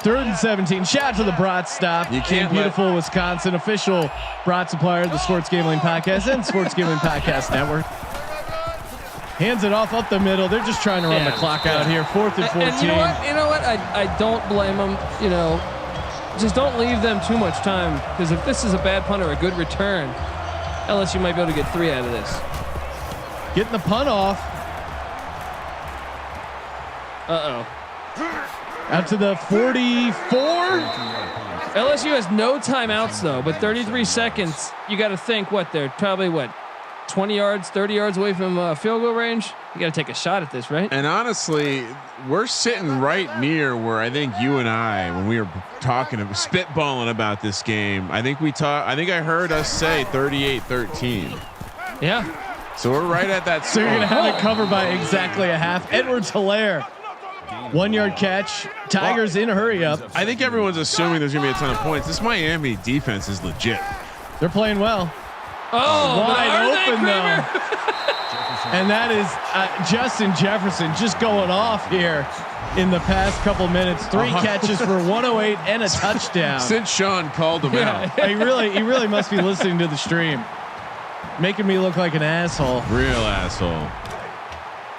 3rd and 17. Shout out to the Brat Stop. You can't in beautiful Wisconsin, official Brat supplier of the Sports Gambling Podcast and Sports Gambling Podcast Network. Hands it off up the middle. They're just trying to run the clock out here. 4th and 14. And you know what? I don't blame them. You know, just don't leave them too much time, because if this is a bad punt or a good return, LSU might be able to get 3 out of this. Getting the punt off. Out to the 44. LSU has no timeouts though, but 33 seconds. You got to think they're probably 20 yards, 30 yards away from field goal range. You got to take a shot at this, right? And honestly, we're sitting right near where I think you and I, when we were spitballing about this game, I think I heard us say 38-13. Yeah. So we're right at that. So you're gonna have it covered by exactly a half. Edwards-Helaire. 1-yard catch. Tigers in a hurry up. I think everyone's assuming there's going to be a ton of points. This Miami defense is legit. They're playing well. Wide open though. And that is Justin Jefferson just going off here in the past couple minutes. 3 catches for 108 and a touchdown. Since Sean called him out. He really must be listening to the stream. Making me look like an asshole. Real asshole.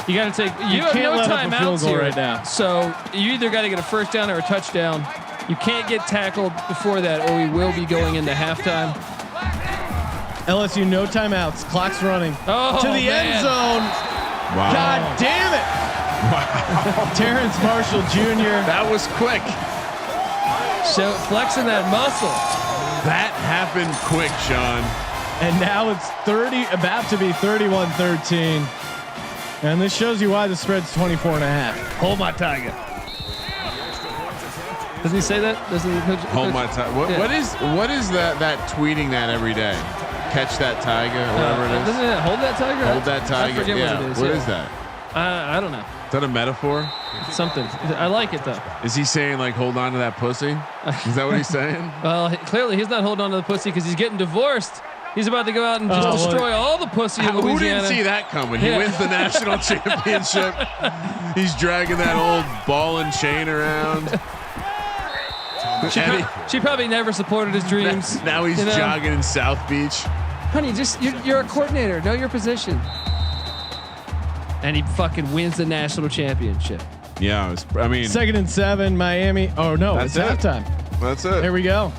You got to take. You have no timeouts here right now. So you either got to get a first down or a touchdown. You can't get tackled before that, or we will be going into halftime. LSU no timeouts. Clock's running to the end zone. Wow. God damn it! Wow. Terrence Marshall Jr. That was quick. So flexing that muscle. That happened quick, Sean. And now it's about to be 31-13. And this shows you why the spread's 24.5. Hold my tiger. Doesn't he say that? Doesn't the coach? Hold my tiger. What is that tweeting that every day? Catch that tiger, whatever it is. Doesn't it hold that tiger? Hold that tiger. I forget what it is. What is that? I don't know. Is that a metaphor? It's something. I like it though. Is he saying like hold on to that pussy? Is that what he's saying? Well, clearly he's not holding on to the pussy because he's getting divorced. He's about to go out and just destroy all the pussy in Louisiana. Who didn't see that coming? He wins the national championship. He's dragging that old ball and chain around. She probably never supported his dreams. Now he's jogging in South Beach. Honey, you're a coordinator. Know your position. And he fucking wins the national championship. Yeah, 2nd and 7, Miami. Oh no, it's halftime. That's it. Here we go.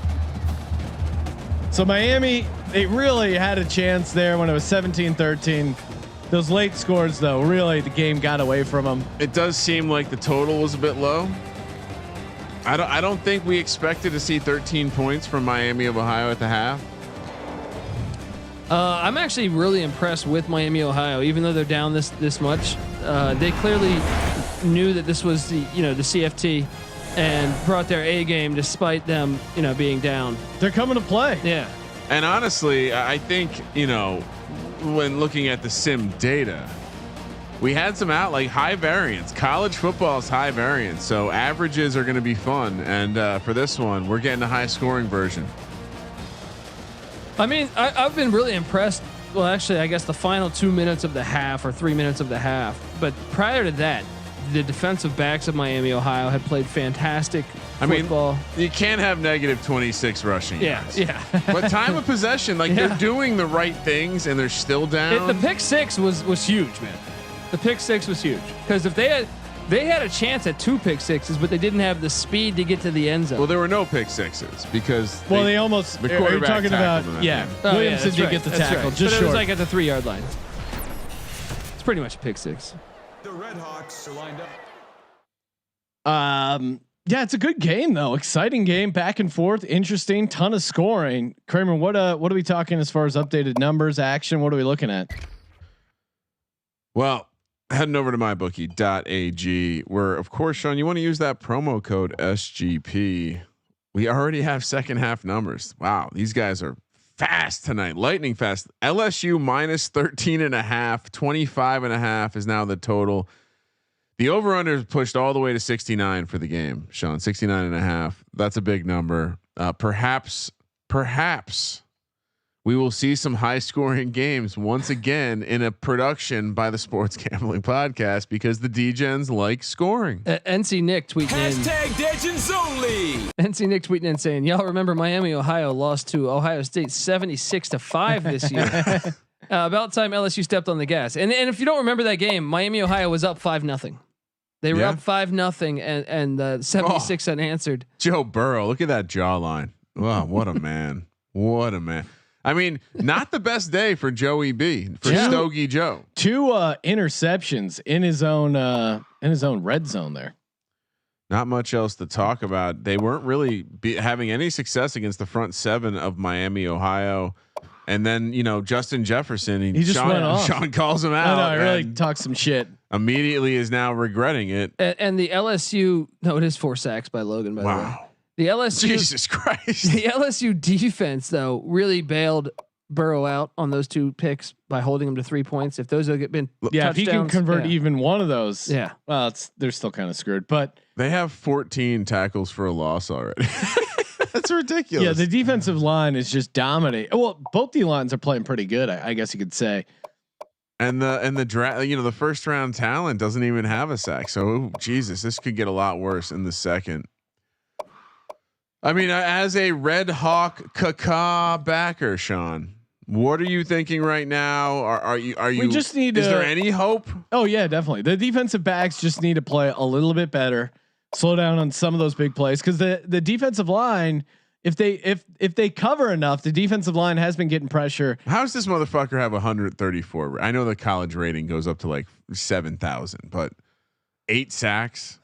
So Miami, they really had a chance there when it was 17-13. Those late scores, though, really the game got away from them. It does seem like the total was a bit low. I don't think we expected to see 13 points from Miami of Ohio at the half. I'm actually really impressed with Miami, Ohio, even though they're down this much. They clearly knew that this was the CFT and brought their A game despite them, being down. They're coming to play. Yeah. And honestly, I think, when looking at the sim data, we had some high variance. College football is high variance, so averages are going to be fun. And for this one, we're getting a high scoring version. I mean, I've been really impressed. Well, actually, I guess the final 2 minutes of the half or 3 minutes of the half. But prior to that, the defensive backs of Miami, Ohio had played fantastic football. You can't have negative 26 rushing. Yeah, yards. yeah. But time of possession, they're doing the right things and they're still down. The pick six was huge, man. The pick six was huge because if they They had a chance at 2 pick sixes, but they didn't have the speed to get to the end zone. Well, there were no pick sixes because they almost. the Are you quarterback talking about? tackled him, I Yeah, think. Williamson that's did right, get the that's tackle right. just but short. it was like at the 3-yard line. It's pretty much a pick six. The Red Hawks are lined up. Yeah, it's a good game though. Exciting game, back and forth, interesting, ton of scoring. Kramer, what are we talking as far as updated numbers, action? What are we looking at? Well, heading over to mybookie.ag, where of course, Sean, you want to use that promo code SGP. We already have second half numbers. Wow, these guys are fast tonight, lightning fast. LSU minus 13.5, 25.5 is now the total. The over under is pushed all the way to 69 for the game, Sean. 69.5. That's a big number. Perhaps we will see some high scoring games once again in a production by the Sports Gambling Podcast because the DGens like scoring. NC Nick tweeting NC Nick tweeting in saying, "Y'all remember Miami, Ohio lost to Ohio State 76-5 this year. About time LSU stepped on the gas." And if you don't remember that game, Miami, Ohio was up 5-0. They were up 5-0 and 76 unanswered. Joe Burrow, look at that jawline. Wow, what a man. What a man. I mean, not the best day for Joey B, for Stogie Joe. 2 interceptions in his own red zone there. Not much else to talk about. They weren't really having any success against the front seven of Miami, Ohio. And then, Justin Jefferson, he just went off. Sean calls him out. I really talked some shit. Immediately is now regretting it. And the LSU, no, it is 4 sacks by Logan, by the way. The LSU, Jesus Christ. The LSU defense though really bailed Burrow out on those 2 picks by holding him to 3 points. If those had been if he can convert even one of those, well, they're still kind of screwed. But they have 14 tackles for a loss already. That's ridiculous. Yeah, the defensive line is just dominating. Well, both D lines are playing pretty good, I guess you could say. And the draft, the first round talent doesn't even have a sack. So Jesus, this could get a lot worse in the second. I mean, as a Red Hawk Kaka backer, Sean, what are you thinking right now? Are you? We just need. Is there any hope? Oh yeah, definitely. The defensive backs just need to play a little bit better. Slow down on some of those big plays because the defensive line, if they cover enough, the defensive line has been getting pressure. How does this motherfucker have 134? I know the college rating goes up to like 7,000, but 8 sacks.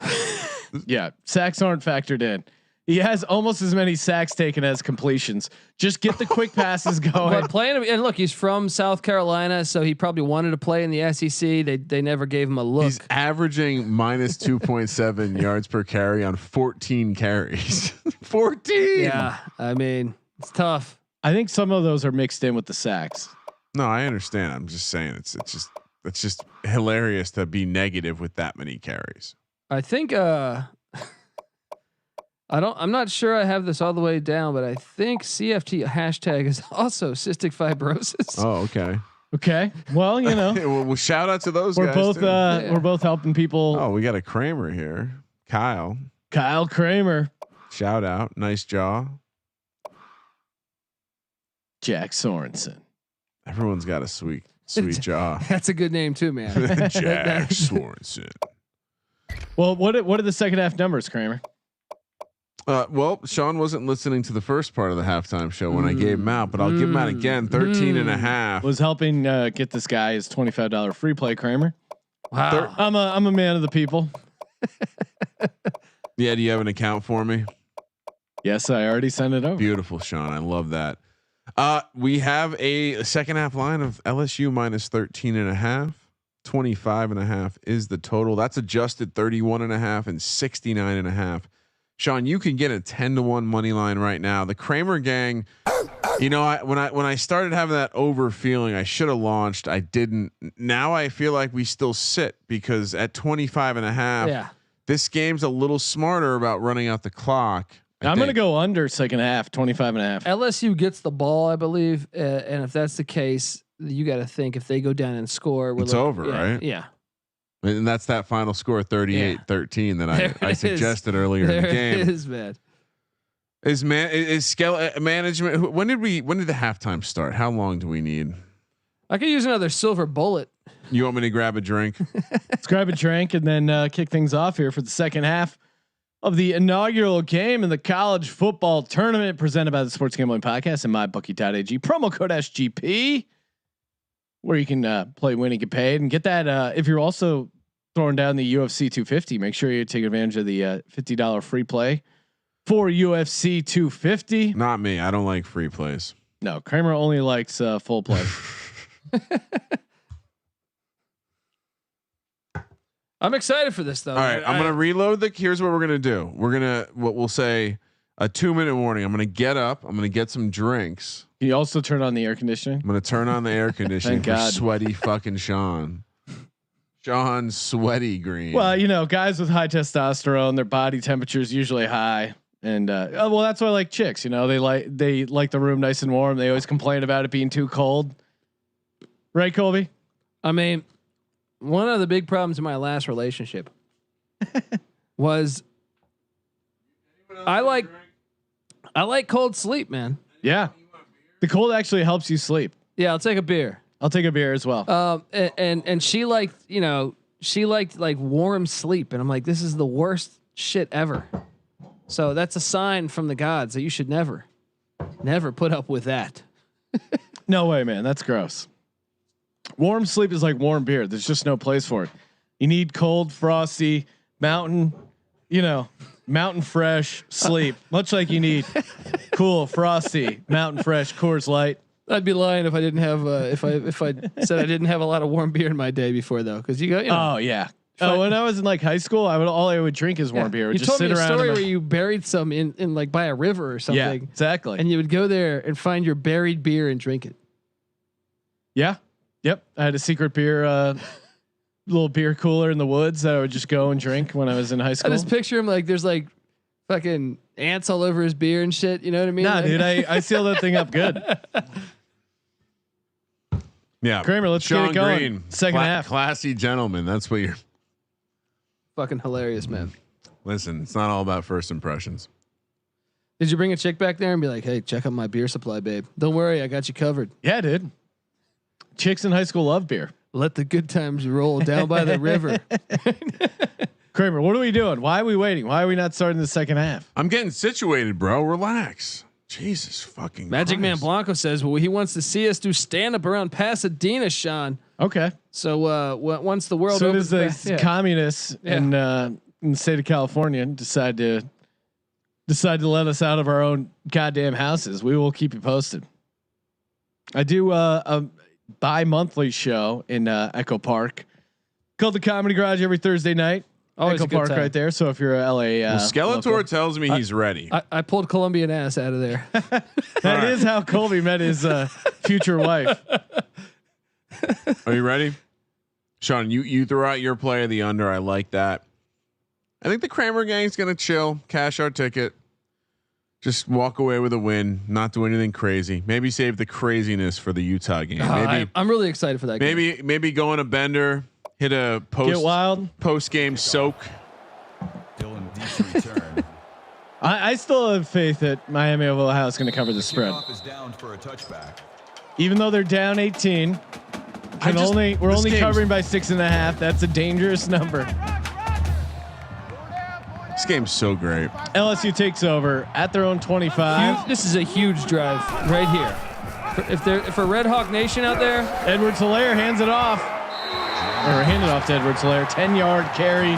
Yeah, sacks aren't factored in. He has almost as many sacks taken as completions. Just get the quick passes going. But playing, and look, he's from South Carolina, so he probably wanted to play in the SEC. They never gave him a look. He's averaging minus 2.7 yards per carry on 14 carries. 14. Yeah, I mean, it's tough. I think some of those are mixed in with the sacks. No, I understand. I'm just saying it's just hilarious to be negative with that many carries. I think I'm not sure I have this all the way down, but I think CFT hashtag is also cystic fibrosis. Oh, okay. Okay. Well, well, shout out to those we're guys. Both we're both helping people. Oh, we got a Kramer here. Kyle Kramer. Shout out. Nice jaw. Jack Sorensen. Everyone's got a sweet jaw. That's a good name too, man. Jack Sorensen. Well, what are the second half numbers, Kramer? Well, Sean wasn't listening to the first part of the halftime show when I gave him out, but I'll give him out again. 13.5 was helping get this guy his $25 free play. Kramer. Wow. I'm a man of the people. Yeah. Do you have an account for me? Yes, I already sent it over. Beautiful, Sean. I love that. We have a second half line of LSU minus 13.5. 25.5 is the total. That's adjusted 31.5 and 69.5. Sean, you can get a 10-1 money line right now. The Kramer gang, when I started having that over feeling, I should have launched. I didn't. Now I feel like we still sit because at 25.5, this game's a little smarter about running out the clock. I'm going to go under second half, 25.5. LSU gets the ball, I believe. And if that's the case, you got to think if they go down and score, it's over, right? Yeah. And that's that final score 38-13 that I suggested earlier in the game. It is bad. Is scale management. When did the halftime start? How long do we need? I could use another silver bullet. You want me to grab a drink? Let's grab a drink and then kick things off here for the second half of the inaugural game in the college football tournament presented by the Sports Gambling Podcast and MyBookie.ag. Promo code SGP, where you can play, win, and get paid, and get that. If you're also throwing down the UFC 250, make sure you take advantage of the $50 free play for UFC 250. Not me. I don't like free plays. No, Kramer only likes full play. I'm excited for this though. All right, I'm gonna reload the. Here's what we're gonna do. What we'll say a 2-minute warning. I'm gonna get up. I'm gonna get some drinks. Can you also turn on the air conditioning? I'm gonna turn on the air conditioning Thank for God. sweaty fucking Sean. Sean Sweaty Green. Well, guys with high testosterone, their body temperature is usually high, and well, that's why I like chicks. They like the room nice and warm. They always complain about it being too cold. Right, Colby? I mean, one of the big problems in my last relationship was I like cold sleep, man. Yeah, the cold actually helps you sleep. Yeah, I'll take a beer. I'll take a beer as well. And she liked, she liked like warm sleep, and I'm like, this is the worst shit ever. So that's a sign from the gods that you should never put up with that. No way, man. That's gross. Warm sleep is like warm beer. There's just no place for it. You need cold, frosty, mountain fresh sleep. Much like you need cool, frosty, mountain fresh Coors Light. I'd be lying if I didn't have if I said I didn't have a lot of warm beer in my day before though, because you go. Oh yeah. When I was in like high school, all I would drink is warm beer. You just told sit me a around story where you buried some in like by a river or something. Yeah, exactly. And you would go there and find your buried beer and drink it. Yeah. Yep. I had a secret beer, little beer cooler in the woods that I would just go and drink when I was in high school. I just picture him like there's like fucking ants all over his beer and shit. You know what I mean? Nah, like, dude, I sealed that thing up good. Yeah, Kramer, let's Sean get it going. Green, Second half. classy gentleman. That's what you're. fucking hilarious, man. Listen, it's not all about first impressions. Did you bring a chick back there and be like, "Hey, check out my beer supply, babe. Don't worry, I got you covered." Yeah, dude. Chicks in high school love beer. Let the good times roll down by the river. Kramer, what are we doing? Why are we waiting? Why are we not starting the second half? I'm getting situated, bro. Relax. Jesus fucking Magic Man Christ. Blanco says, "Well, he wants to see us do stand up around Pasadena, Sean." Okay. So once the world So opens does the back- communists in the state of California decide to let us out of our own goddamn houses. We will keep you posted. I do a bi-monthly show in Echo Park called the Comedy Garage every Thursday night. Always a Echo good Park time. right there. So if you're a LA, Well, Skeletor local- tells me he's ready. I pulled Colombian ass out of there. that is how Colby met his future wife. Are you ready? Sean, you throw out your play of the under. I like that. I think the Kramer gang's gonna chill, cash our ticket, just walk away with a win, not do anything crazy. Maybe save the craziness for the Utah game. Maybe I'm really excited for that game. maybe go on a bender, hit a Get wild. post game soak. Dylan Deep's return. I still have faith that Miami of Ohio is going to cover the spread, Kickoff is down for a touchback. even though they're down 18. We're only covering by 6.5. That's a dangerous number. This game's so great. LSU takes over at their own 25. This is a huge drive right here. For Red Hawk Nation out there, Edwards Hilaire hands it off, or hand it off to Edwards Hilaire. 10-yard carry,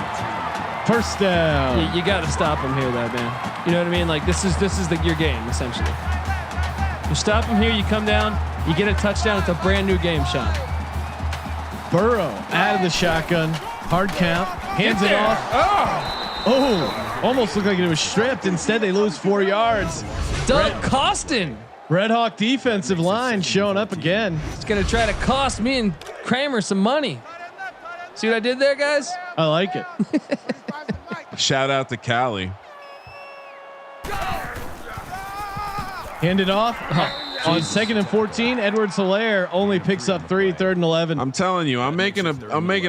first down. you got to stop him here, though, man. You know what I mean? Like this is your game essentially. You stop him here, you come down, you get a touchdown. It's a brand new game, Sean. Burrow out of the shotgun, hard count, hands it off. Oh, almost looked like it was stripped. Instead, they lose 4 yards. Doug Costin. Red Hawk defensive line showing up again. It's gonna try to cost me and Kramer some money. See what I did there, guys? I like it. Shout out to Cali. Hand it off. On 2nd and 14, Edwards Hilaire only picks up 3, 3rd and 11. I'm telling you, I'm making a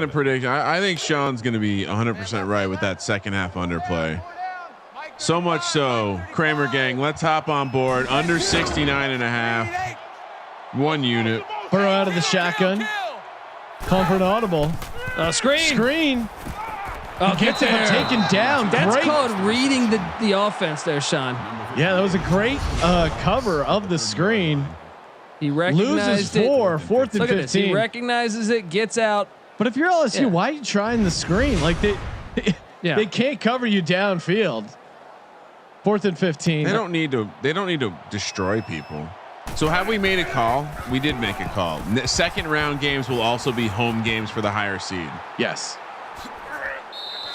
prediction. I think Sean's going to be 100% right with that second half underplay. So much so, Kramer gang, let's hop on board. Under 69.5, 1 unit. Burrow out of the shotgun. Calling for an audible. Screen. Oh, Gets him taken down. That's great. called reading the offense there, Sean. Yeah, that was a great cover of the screen. He recognized Loses 4, 4th and Look 15. at this. He recognizes it, gets out. But if you're LSU, Yeah. why are you trying the screen? Like they can't cover you downfield. 4th and 15. They don't need to destroy people. So have we made a call? We did make a call. Second round games will also be home games for the higher seed. Yes.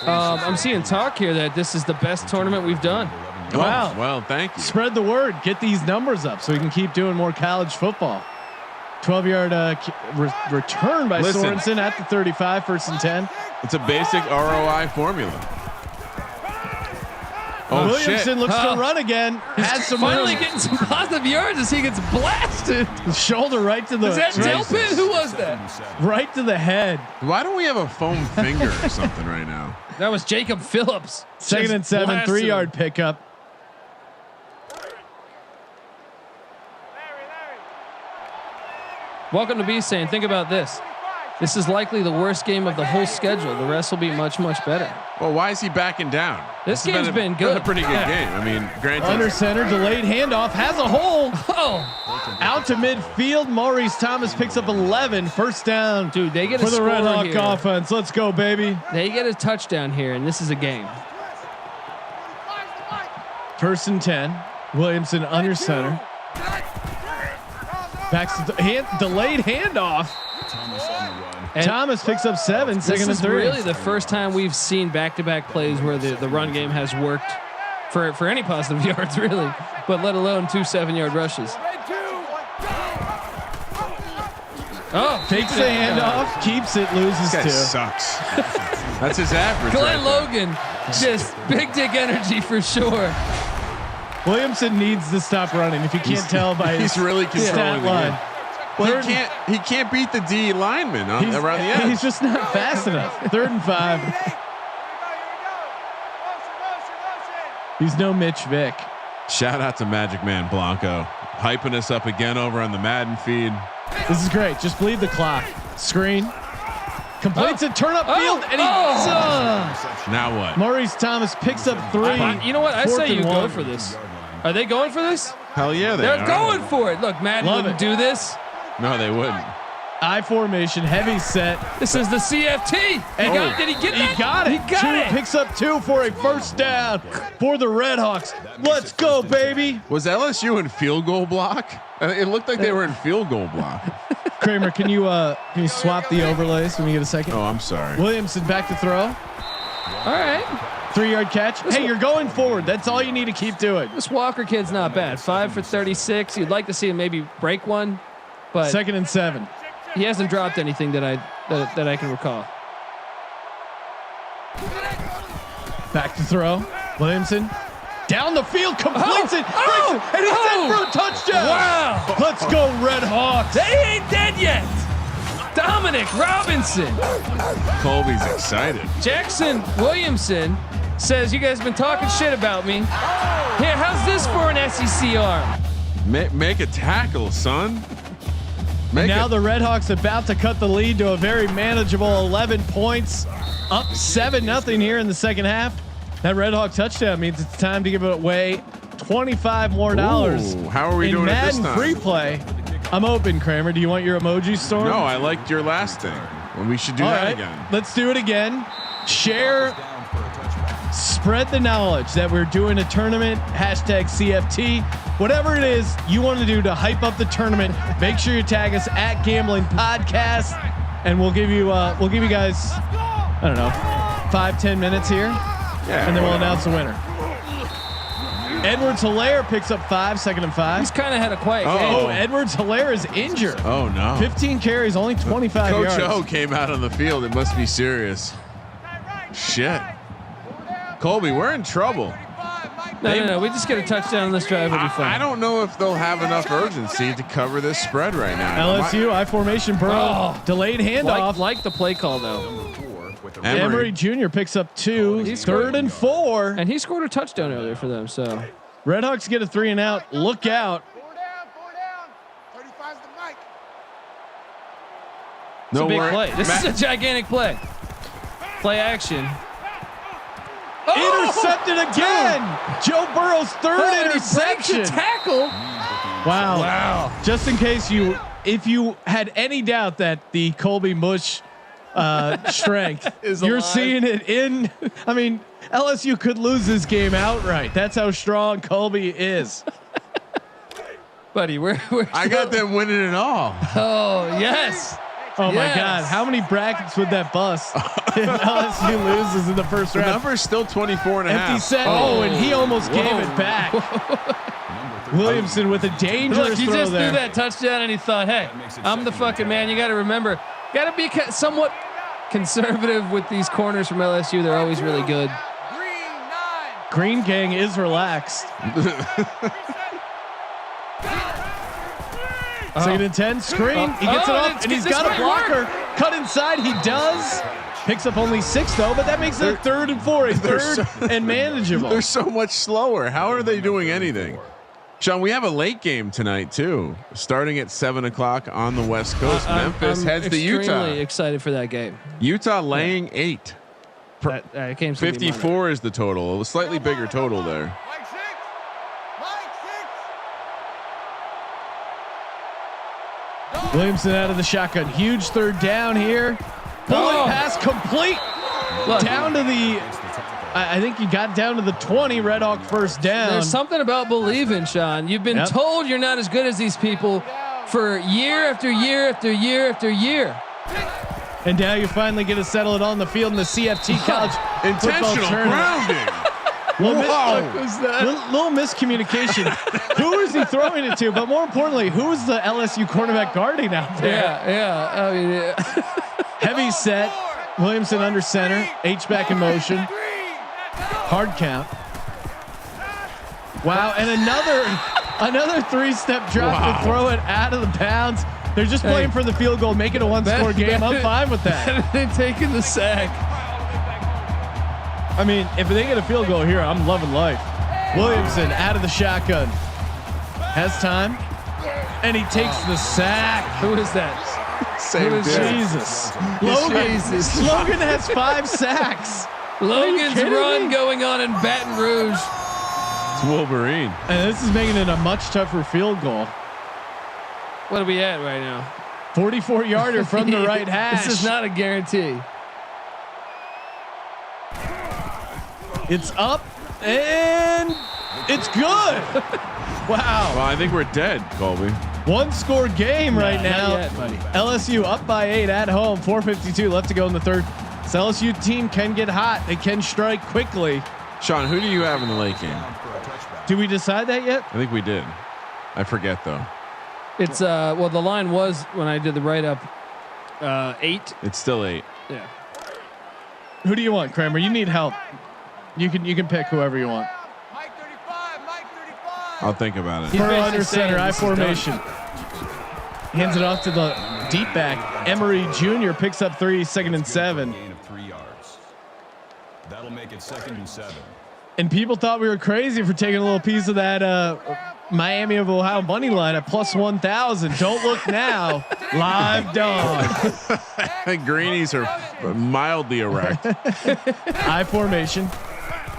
I'm seeing talk here that this is the best tournament we've done. Wow. Well, thank you. Spread the word. Get these numbers up so we can keep doing more college football. 12-yard return by Sorensen at the 35, 1st and 10. It's a basic ROI formula. Oh, Williamson shit. looks to run again. Has some Finally room. getting some positive yards as he gets blasted. Shoulder right to the Is that Delpin? Who was that? right to the head. Why don't we have a foam finger or something right now? That was Jacob Phillips. 2nd and 7, 3-yard pickup. Welcome to B saying, think about this. This is likely the worst game of the whole schedule. The rest will be much, much better. Well, why is he backing down? This game's been good. A pretty good game. I mean, granted. Under center, delayed handoff, has a hole. Oh, Out to midfield. Maurice Thomas picks up 11. 1st down. dude, they get a for the score Red Hawk here. offense. Let's go, baby. They get a touchdown here, and this is a game. 1st and 10. Williamson under center. Backs to delayed handoff. And Thomas picks up 7. 2nd This and is 3. really the first time we've seen back-to-back plays where the run game has worked for any positive yards, really, but let alone 2 7-yard rushes. Oh, Takes the handoff, keeps it, loses This guy 2. sucks. That's his average. Glenn right there. Logan, just big dick energy for sure. Williamson needs to stop running. If you can't tell by his He's really stat controlling the line. game. Well, he can't beat the D lineman around the edge. He's just not fast enough. 3rd and 5. He's no Mitch Vick. Shout out to Magic Man Blanco, hyping us up again over on the Madden feed. This is great. Just bleed the clock. Screen. Completes it. Turn up field. And he Now what? Maurice Thomas picks up 3. You know what? I 4th say you and go 1. for this. Are they going for this? Hell yeah, They're are. going for it. Look, Madden Love wouldn't it. do this. No, they wouldn't. I formation, heavy set. This is the CFT. Did he get that? He got it. He got it. Picks up 2 for a 1st down for the Red Hawks. Let's go, baby. Was LSU in field goal block? It looked like they were in field goal block. Kramer, can you swap the overlays when you get a second? Oh, I'm sorry. Williamson back to throw. All right. 3-yard catch. Hey, you're going forward. That's all you need to keep doing. This Walker kid's not bad. 5 for 36. You'd like to see him maybe break one, but 2nd and 7. he hasn't dropped anything that I can recall. Back to throw. Williamson down the field, completes it, and he's in for a touchdown. Wow. Let's go, Red Hawks. They ain't dead yet. Dominic Robinson. Colby's excited. Jackson Williamson says, you guys have been talking shit about me. Here, how's this for an SEC arm? Make a tackle, son. Now the Red Hawks about to cut the lead to a very manageable 11 points. Up 7-0 here in the second half. That Red Hawk touchdown means it's time to give away $25 more. Ooh, how are we doing it this Madden time? free play. I'm open, Kramer. Do you want your emoji storm? No, I liked your last thing. Well, we should do All that right, again. let's do it again. Share, spread the knowledge that we're doing a tournament. Hashtag CFT. Whatever it is you want to do to hype up the tournament, make sure you tag us at Gambling Podcast, and we'll give you guys, I don't know, 5-10 minutes here, and then we'll announce the winner. Edwards-Hilaire picks up 5, 2nd and 5. He's kind of had a quiet game. Oh, Edwards-Hilaire is injured. Oh no. 15 carries, only 25 Coach yards. O came out on the field. It must be serious. Shit. Colby, we're in trouble. No. We just get a touchdown on this drive. It'll be fun. I don't know if they'll have enough urgency to cover this spread right now. LSU, I formation, Burrow. Delayed handoff. Like the play call though, Emery Jr. picks up 2. He scored. 3rd and 4. and he scored a touchdown earlier for them. So Red Hawks get a 3 and out. Look out. It's a big worry. play. This is a gigantic play. Play action. Intercepted again. Joe Burrow's third interception. Tackle. Wow. Wow. Just in case if you had any doubt that the Colby Mush strength, you're alive. seeing it in. I mean, LSU could lose this game outright. That's how strong Colby is. Buddy, we're I got them winning it all. Oh, yes. Oh my Yes. God! How many brackets would that bust if LSU loses in the first The round? number is still 24 and a Empty half. set. Oh, and he almost gave Whoa. it back. Williamson with a dangerous Look, he throw just there. threw that touchdown and he thought, hey, I'm the fucking man. You got to remember, got to be somewhat conservative with these corners from LSU. They're always really good. Green Gang is relaxed. Second and 10, screen. He gets it up, and he's got a blocker. Cut inside, he does. Picks up only 6 though, but that makes it a 3rd and 4, a third and manageable. They're so much slower. How are they doing anything? Sean, we have a late game tonight too, starting at 7 o'clock on the West Coast. Memphis I'm heads to Utah. extremely excited for that game. Utah laying 8. That game's gonna be 54 is the total. A slightly bigger total there. Williamson out of the shotgun. Huge 3rd down here. Bullet pass complete. Look, Down to the, I think he got down to the 20. Red Hawk first down. there's something about believing, Sean. You've been Yep. told you're not as good as these people for year after year after year after year. And now you finally get to settle it on the field in the CFT College Football Intentional Tournament. grounding. Little, Whoa. little miscommunication. Who is he throwing it to? But more importantly, who's the LSU cornerback guarding out there? Yeah. I mean, Heavy set. Williamson under center. H back in motion. Hard count. Wow, and another 3-step drop to throw it out of the bounds. They're just playing for the field goal, make it a 1-score game. I'm fine with that. they're taking the sack. I mean, if they get a field goal here, I'm loving life. Williamson out of the shotgun. Has time. And he takes the sack. Who is that? Same Who is dude. Jesus. Logan has 5 sacks. Logan's kidding run me? going on in Baton Rouge. It's Wolverine. And this is making it a much tougher field goal. What are we at right now? 44-yarder from the right hash. This is not a guarantee. It's up and it's good. Wow. Well, I think we're dead, Colby. 1-score game right now. Not yet, buddy. LSU up by 8 at home. 4:52 left to go in the 3rd. This LSU team can get hot. They can strike quickly. Sean, who do you have in the late game? Did we decide that yet? I think we did. I forget though. It's well, the line was when I did the write up 8. It's still 8. Yeah. Who do you want, Kramer? You need help. You can pick whoever you want. I'll think about it. He's Burrow basically under center, saying I this is done. formation. Hands it off to the deep back. Emery Jr. picks up 3, 2nd and 7. Gain of 3 yards. That'll make it 2nd and 7. And people thought we were crazy for taking a little piece of that Miami of Ohio money line at plus 1,000. Don't look now. Live dog. Greenies are mildly erect. I formation.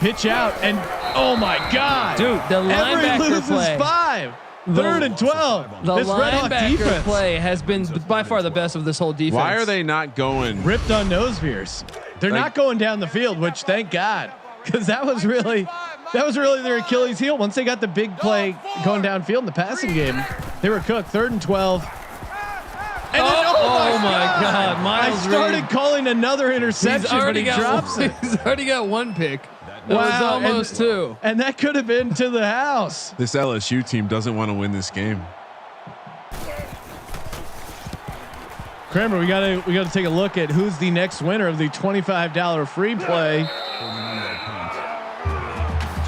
Pitch out and oh my God, Dude, the Emery linebacker loses play. 5. 3rd and 12. The This Red Hawk linebacker defense play has been by far the best of this whole defense. Why are they not going? ripped on nose beers. They're not going down the field, which thank God, because that was really their Achilles heel. Once they got the big play going downfield in the passing game, they were cooked. 3rd and 12. And then, oh my God, I Miles started Reed. calling another He's interception, but already he got drops one, it. He's already got 1 pick. That was Wow, almost 2. And that could have been to the house. This LSU team doesn't want to win this game. Kramer, we gotta take a look at who's the next winner of the $25 free play.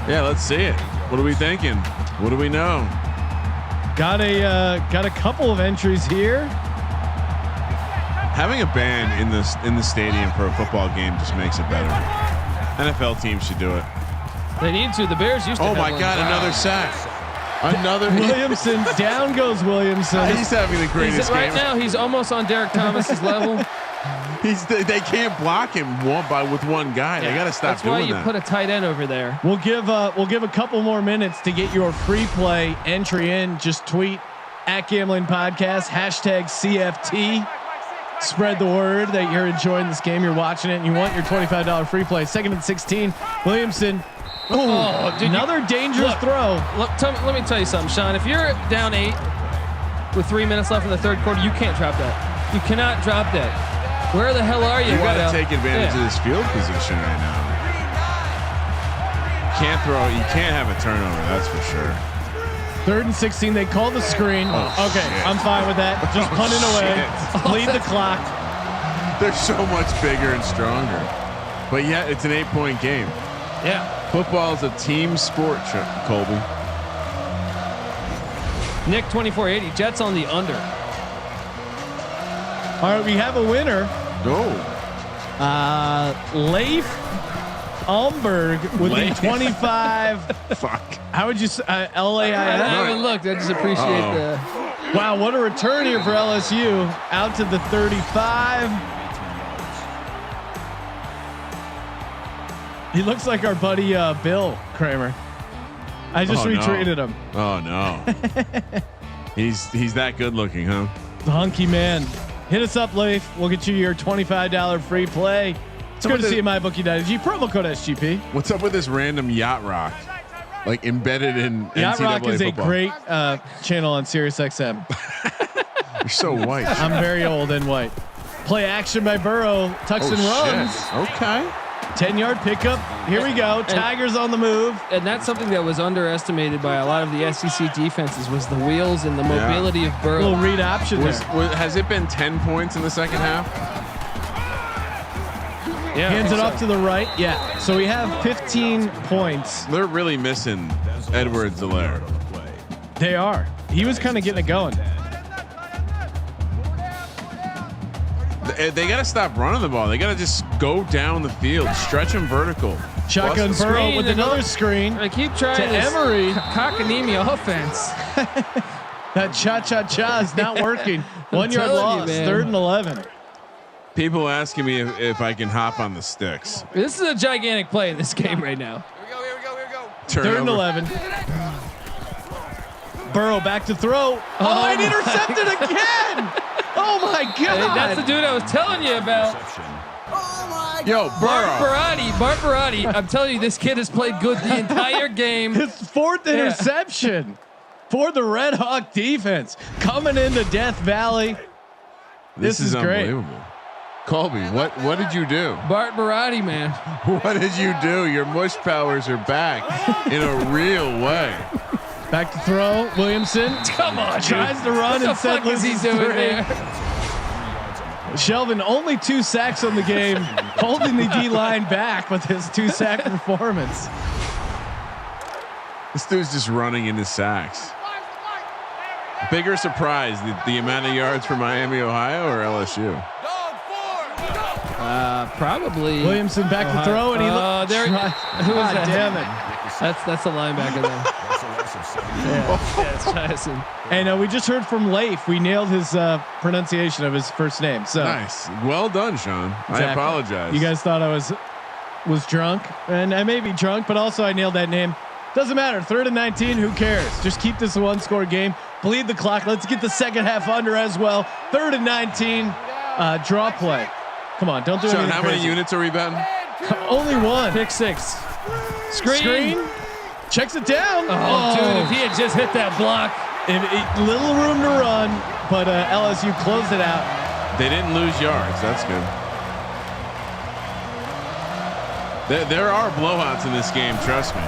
Yeah, let's see it. What are we thinking? What do we know? Got a couple of entries here. Having a band in the stadium for a football game just makes it better. NFL teams should do it. They need to. The Bears used to. Oh have my one. God, another sack. Another Williamson. Down goes Williamson. He's having the greatest Right game. now, he's almost on Derek Thomas's level. They can't block him with one guy. They got to stop That's why doing you that. put a tight end over there. We'll give a couple more minutes to get your free play entry in. Just tweet @Gambling Podcast #CFT. Spread the word that you're enjoying this game. You're watching it, and you want your $25 free play. 2nd and 16. Williamson. Oh, dude, another dangerous throw. Let me tell you something, Sean. If you're down 8 with 3 minutes left in the third quarter, you can't drop that. You cannot drop that. Where the hell are you? You got to take advantage of Yeah. this field position right now. Can't throw. You can't have a turnover. That's for sure. 3rd and 16. They call the screen. Okay, shit. I'm fine with that. Just punt it away. shit. Bleed the clock. They're so much bigger and stronger. But yeah, it's an 8-point game. Yeah. Football is a team sport, Colby. Nick 2480. Jets on the under. All right, we have a winner. No. Leif Umberg with the 25. Fuck. How would you say I LAIF? haven't looked. I just appreciate the. Wow, what a return here for LSU. Out to the 35. He looks like our buddy Bill Kramer. I just retweeted him. Oh no. He's that good looking, huh? The hunky man. Hit us up, Leif. We'll get you your $25 free play. It's good to see you, MyBookie.ag. Promo code SGP. What's up with this random yacht rock? Like embedded in Yacht NCAA Rock is football. a great channel on SiriusXM. You're so white. I'm very old and white. Play action by Burrow. Tucks and runs. Shit. Okay. 10-yard pickup. Here we go. Tigers on the move. And that's something that was underestimated by a lot of the SEC defenses was the wheels and the mobility of Burrow. Little read option there. Has it been 10 points in the second half? Yeah, Hands it off to the right. Yeah. So we have 15 points. They're really missing Edwards-Helaire. They are. He was kind of getting it going. They got to stop running the ball. They got to just go down the field, stretch them vertical. Shotgun Bust the Burrow screen with and another look. screen. I keep trying To this Emery. cockanemia offense. That cha-cha-cha is not working. 1 yard telling you, loss. man. 3rd and 11. People asking me if I can hop on the sticks. This is a gigantic play in this game right now. Here we go. 3rd and 11. Burrow back to throw. Oh, and intercepted again. Oh my God. That's the dude I was telling you about. Yo, Burrow. Bart Baratti. I'm telling you, this kid has played good the entire game. His 4th interception for the Red Hawk defense coming into Death Valley. This is great. unbelievable. Colby, what did you do? Bart Baratti, man. What did you do? Your mush powers are back in a real way. Back to throw. Williamson Come on, tries dude. to run What the instead fuck is he loses doing 3. there? Shelvin only 2 sacks on the game, holding the D line back with his 2-sack performance. This dude's just running into sacks. Bigger surprise, the amount of yards for Miami, Ohio, or LSU? Probably. Williamson back to throw, and he there. Who was God that? damn it! That's the linebacker there. Yeah, it's Tyson. And we just heard from Leif. We nailed his pronunciation of his first name. So Nice. Well done, Sean. I Exactly. apologize. You guys thought I was drunk, and I may be drunk, but also I nailed that name. Doesn't matter. 3rd and 19. Who cares? Just keep this a 1-score game. Bleed the clock. Let's get the second half under as well. 3rd and 19. Draw play. Come on, don't do Sean, anything how many crazy. units are we betting? Only 1. Pick 6. Screen. Checks it down. Oh, dude, if he had just hit that block. Little room to run, but LSU closed it out. They didn't lose yards. That's good. There are blowouts in this game. Trust me.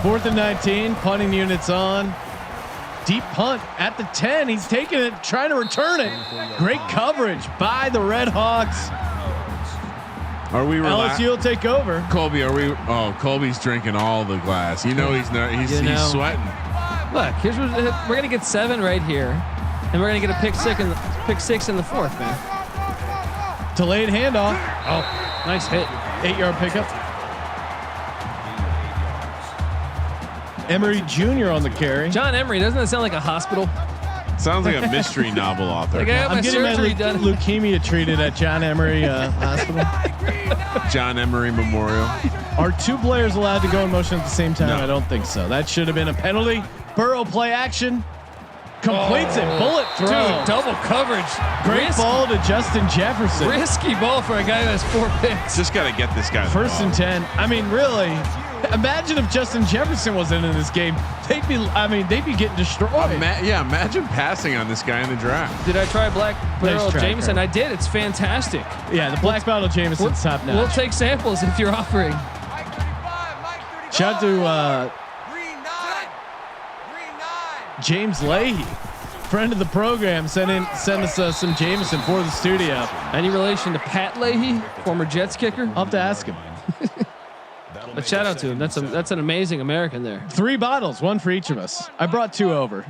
4th and 19. Punting units on. Deep punt at the 10. He's taking it, trying to return it. Great coverage by the Red Hawks. Are we LSU will take over. Colby, are we? Oh, Colby's drinking all the glass. You know he's not. He's sweating. Look, here's what we're gonna get 7 right here, and we're gonna get a pick 6 in the 4th, man. Delayed handoff. Oh, nice hit. 8-yard pickup. Emery Jr. on the carry. John Emery, doesn't that sound like a hospital? Sounds like a mystery novel author. Like I have my I'm getting my surgery done. leukemia treated at John Emery Hospital. John Emery Memorial. Are 2 players allowed to go in motion at the same time? No. I don't think so. That should have been a penalty. Burrow play action. Completes it. Bullet throw. Dude, double coverage. Great ball to Justin Jefferson. Risky ball for a guy who has 4 picks. Just got to get this guy. First and 10. I mean, really, imagine if Justin Jefferson wasn't in this game. They'd be getting destroyed. Imagine passing on this guy in the draft. Did I try Black Barrel try, Jameson? Kramer. I did. It's fantastic. Yeah, the Black Bottle Jameson's top notch. We'll take samples if you're offering. Shout out to James Leahy, friend of the program, sent us some Jameson for the studio. Any relation to Pat Leahy, former Jets kicker? I'll have to ask him. But shout out to him. That's an amazing American there. 3 bottles, 1 for each of us. I brought 2 over.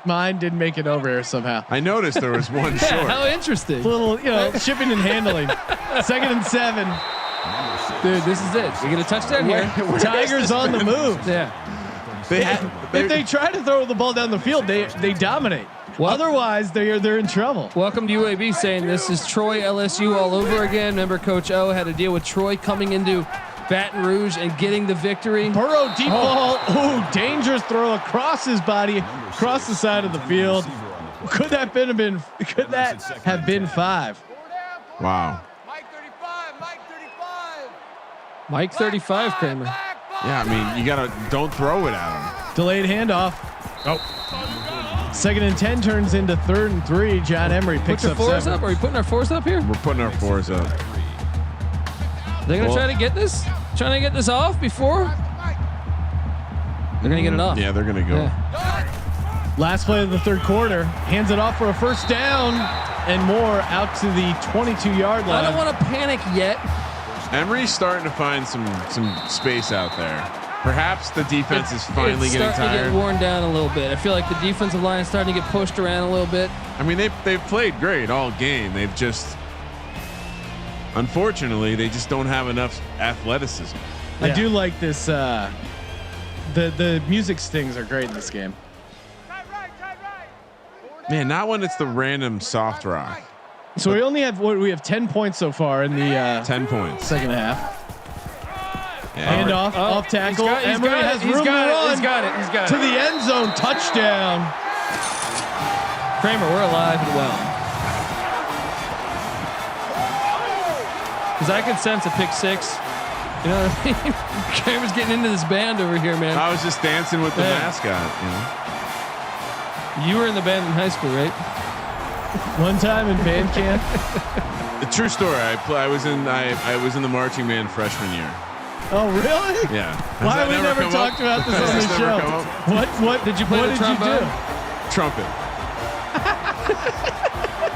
Mine didn't make it over here somehow. I noticed there was one short. How interesting. Little, shipping and handling. 2nd and 7. Dude, this is it. We get a touchdown here. Tigers on the move. Yeah. If they try to throw the ball down the field, they dominate. Well, otherwise, they're in trouble. Welcome to UAB, saying this is Troy LSU all over again. Remember, Coach O had to deal with Troy coming into Baton Rouge and getting the victory. Burrow deep ball. Ooh, dangerous throw across his body, across the side of the field. Could that have been 5? Wow. Mike 35, Kramer. Yeah, I mean, don't throw it at him. Delayed handoff. Oh. 2nd and 10 turns into 3rd and 3. John Emery picks Put up your 4s 7. up. Are we putting our 4s up here? We're putting our 4s up. They're gonna try to get this. Trying to get this off before. They're gonna get it off. Yeah, they're gonna go. Yeah. Last play of the 3rd quarter. Hands it off for a first down and more out to the 22-yard line. I don't want to panic yet. Emery's starting to find some space out there. Perhaps the defense is finally getting starting to tired. get worn down a little bit. I feel like the defensive line is starting to get pushed around a little bit. I mean, they've played great all game. They've just, unfortunately, they just don't have enough athleticism. I do like this. The music stings are great in this game. Man, not when it's the random soft rock. So we only have 10 points so far in the 10 points. second half. Yeah. Handoff, off tackle. Emery has room to run. He's got it. To the end zone, touchdown. Kramer, we're alive and well. Because I could sense a pick 6. You know what I mean? Kramer's getting into this band over here, man. I was just dancing with the mascot. You were in the band in high school, right? One time in band camp. The true story. I was in the marching band freshman year. Oh, really? Yeah. Why have we never talked about this on the show? What did you play? What did you do? Trumpet.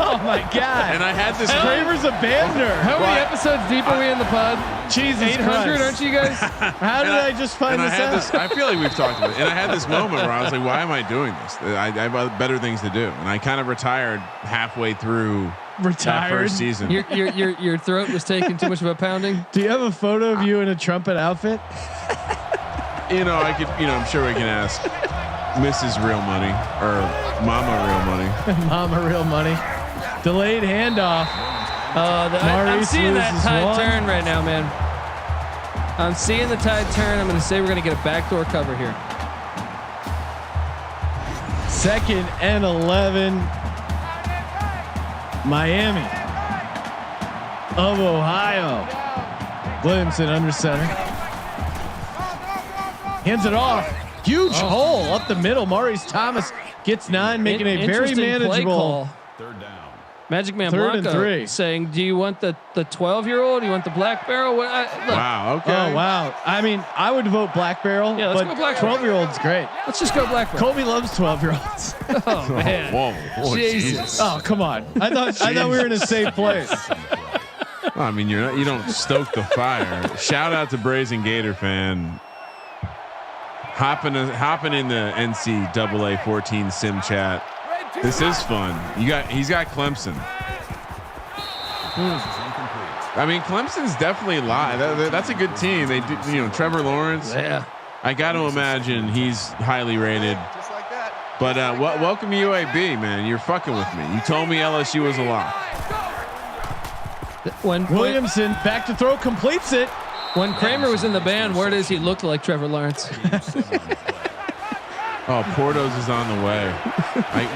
Oh my God! And I had this. Kramer's a band nerd. How many episodes deep are we in the pod? Jesus 800, Christ. aren't you guys? How did I just find this out? I feel like we've talked about it. And I had this moment where I was like, why am I doing this? I have better things to do. And I kind of retired halfway through that first season. Your throat was taking too much of a pounding. Do you have a photo of you in a trumpet outfit? I'm sure we can ask Mrs. Real Money or Mama Real Money. Mama Real Money. Delayed handoff. I'm seeing that loses tide one. turn right now, man. I'm seeing the tide turn. I'm going to say we're going to get a backdoor cover here. 2nd and 11. Miami of Ohio. Williamson under center. Hands it off. Huge hole up the middle. Maurice Thomas gets 9, making a very Interesting play manageable. call. 3rd down. Magic Man 3rd and Blanco 3. saying, do you want the 12-year-old? Do you want the Black Barrel? Look, Wow. Okay. Oh wow! I mean, I would vote Black Barrel, Yeah, let's but go Black Barrel. 12-year-old's great. let's just go Black Barrel. Kobe loves 12-year-olds. Oh, man. Whoa. Jesus. Oh come on! I thought we were in a safe place. Well, I mean, you don't stoke the fire. Shout out to Brazen Gator fan. Hopping in the NCAA 14 sim chat. This is fun. He's got Clemson. I mean, Clemson's definitely live. That's a good team. They do, Trevor Lawrence. Yeah. I got to imagine he's highly rated. But welcome to UAB, man. You're fucking with me. You told me LSU was a lock. When Williamson back to throw, completes it. When Kramer was in the band, where does he look like Trevor Lawrence? Oh, Portos is on the way.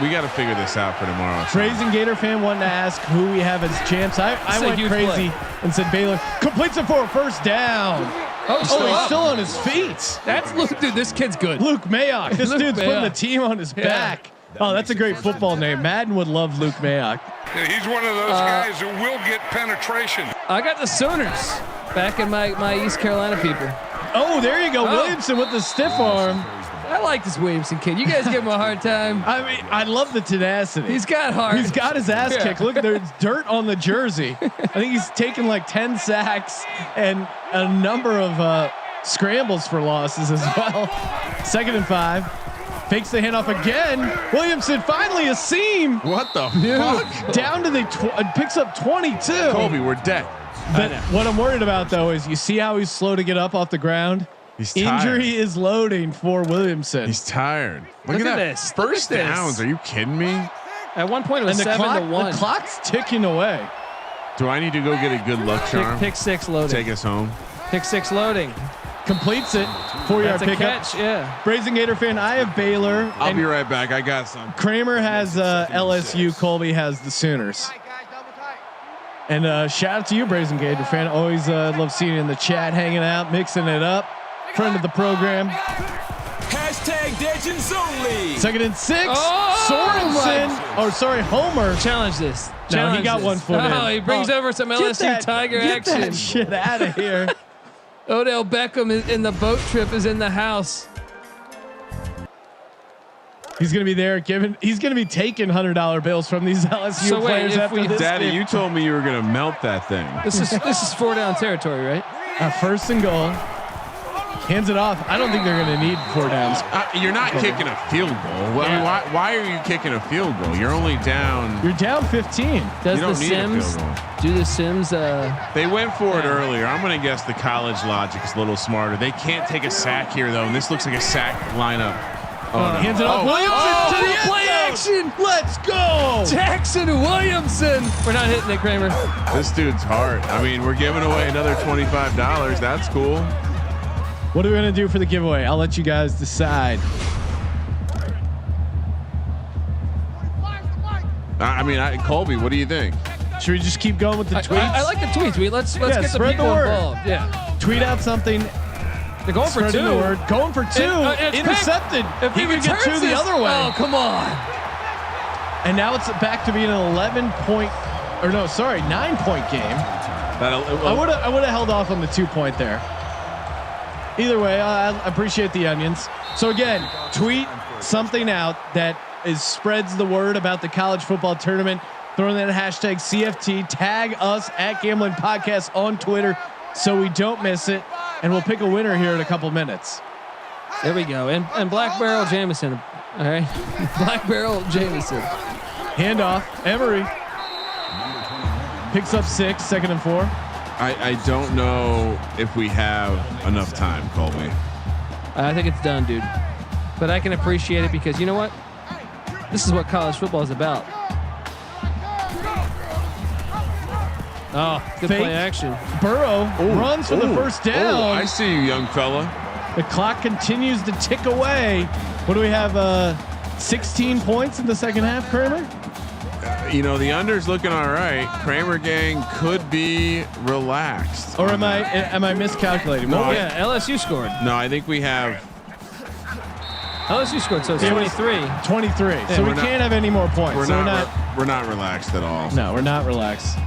We got to figure this out for tomorrow. Brazen Gator fan wanted to ask who we have as champs. I went crazy and said Baylor completes it for a first down. Oh, He's still on his feet. That's Luke, dude. This kid's good. Luke Mayock. This Luke dude's Mayock. putting the team on his back. Oh, that's a great football name. Madden would love Luke Mayock. Yeah, he's one of those guys who will get penetration. I got the Sooners back in my East Carolina people. Oh, there you go. Oh. Williamson with the stiff arm. I like this Williamson kid. You guys give him a hard time. I mean, I love the tenacity. He's got heart. He's got his ass kicked. Look, there's dirt on the jersey. I think he's taken like 10 sacks and a number of scrambles for losses as well. 2nd and 5. Fakes the handoff again. Williamson finally a seam. What the fuck? Down to the picks up 22. Colby, we're dead. But what I'm worried about though is you see how he's slow to get up off the ground. He's tired. Injury is loading for Williamson. He's tired. Look at at that. this. Look First at this. downs. Are you kidding me? At one point it was and 7-1. The clock's ticking away. Do I need to go get a good luck charm? Pick six loading. Take us home. Pick six loading. Completes it. 4-yard That's a pickup. catch. Yeah. Brazen Gator fan. I have Baylor. I'll and be right back. I got some. Kramer has LSU. Colby has the Sooners. And shout out to you, Brazen Gator fan. Always love seeing you in the chat, hanging out, mixing it up. Friend of the program. Hashtag Legends Only. 2nd and 6. Oh, Sorensen. Or sorry, Homer. Challenge this. No, Challenge he got this. 1 foot in. Oh, he brings over some LSU Tiger get action. That shit out of here. Odell Beckham is in the boat trip is in the house. He's gonna be there he's gonna be taking $100 bills from these LSU So wait, players if after we- this Daddy, game. you told me you were gonna melt that thing. This is 4 down territory, right? 1st and goal. Hands it off. I don't think they're gonna need 4 downs. You're not kicking a field goal. Why are you kicking a field goal? You're only down. You're down 15. Does You don't the need a field Sims goal. do the Sims? They went for it earlier. I'm gonna guess the college logic is a little smarter. They can't take a sack here though, and this looks like a sack lineup. Oh, no. Hands it off. Williamson to the end play zone. action. Let's go. Jackson Williamson. We're not hitting it, Kramer. This dude's hard. I mean, we're giving away another $25. That's cool. What are we gonna do for the giveaway? I'll let you guys decide. Colby, what do you think? Should we just keep going with the tweets? I like the tweets. Let's get the spread the people word. involved. Yeah. Tweet out something. They're going for Spreading 2. the word. Going for 2. It's Intercepted. If He could get 2 the other way. Oh, come on. And now it's back to being an 9-point game. I would have held off on the 2-point there. Either way, I appreciate the onions. So again, tweet something out that spreads the word about the college football tournament. Throw in that hashtag CFT. Tag us at Gambling Podcast on Twitter so we don't miss it. And we'll pick a winner here in a couple minutes. There we go. And Black Barrel Jameson. All right. Black Barrel Jameson. Handoff. Emery picks up 6. 2nd and 4. I don't know if we have enough time, Colby. I think it's done, dude. But I can appreciate it because you know what? This is what college football is about. Oh, good Fake. play action. Burrow runs for the first down. I see you, young fella. The clock continues to tick away. What do we have? 16 points in the second half, Kramer? You know, the under's looking all right. Kramer gang could be relaxed. Or am I miscalculating? No, Yeah, LSU scored. No, I think we have. LSU scored, so it's 23. 23. So we we're not- can't have any more points. We're So not relaxed at all. No, we're not relaxed.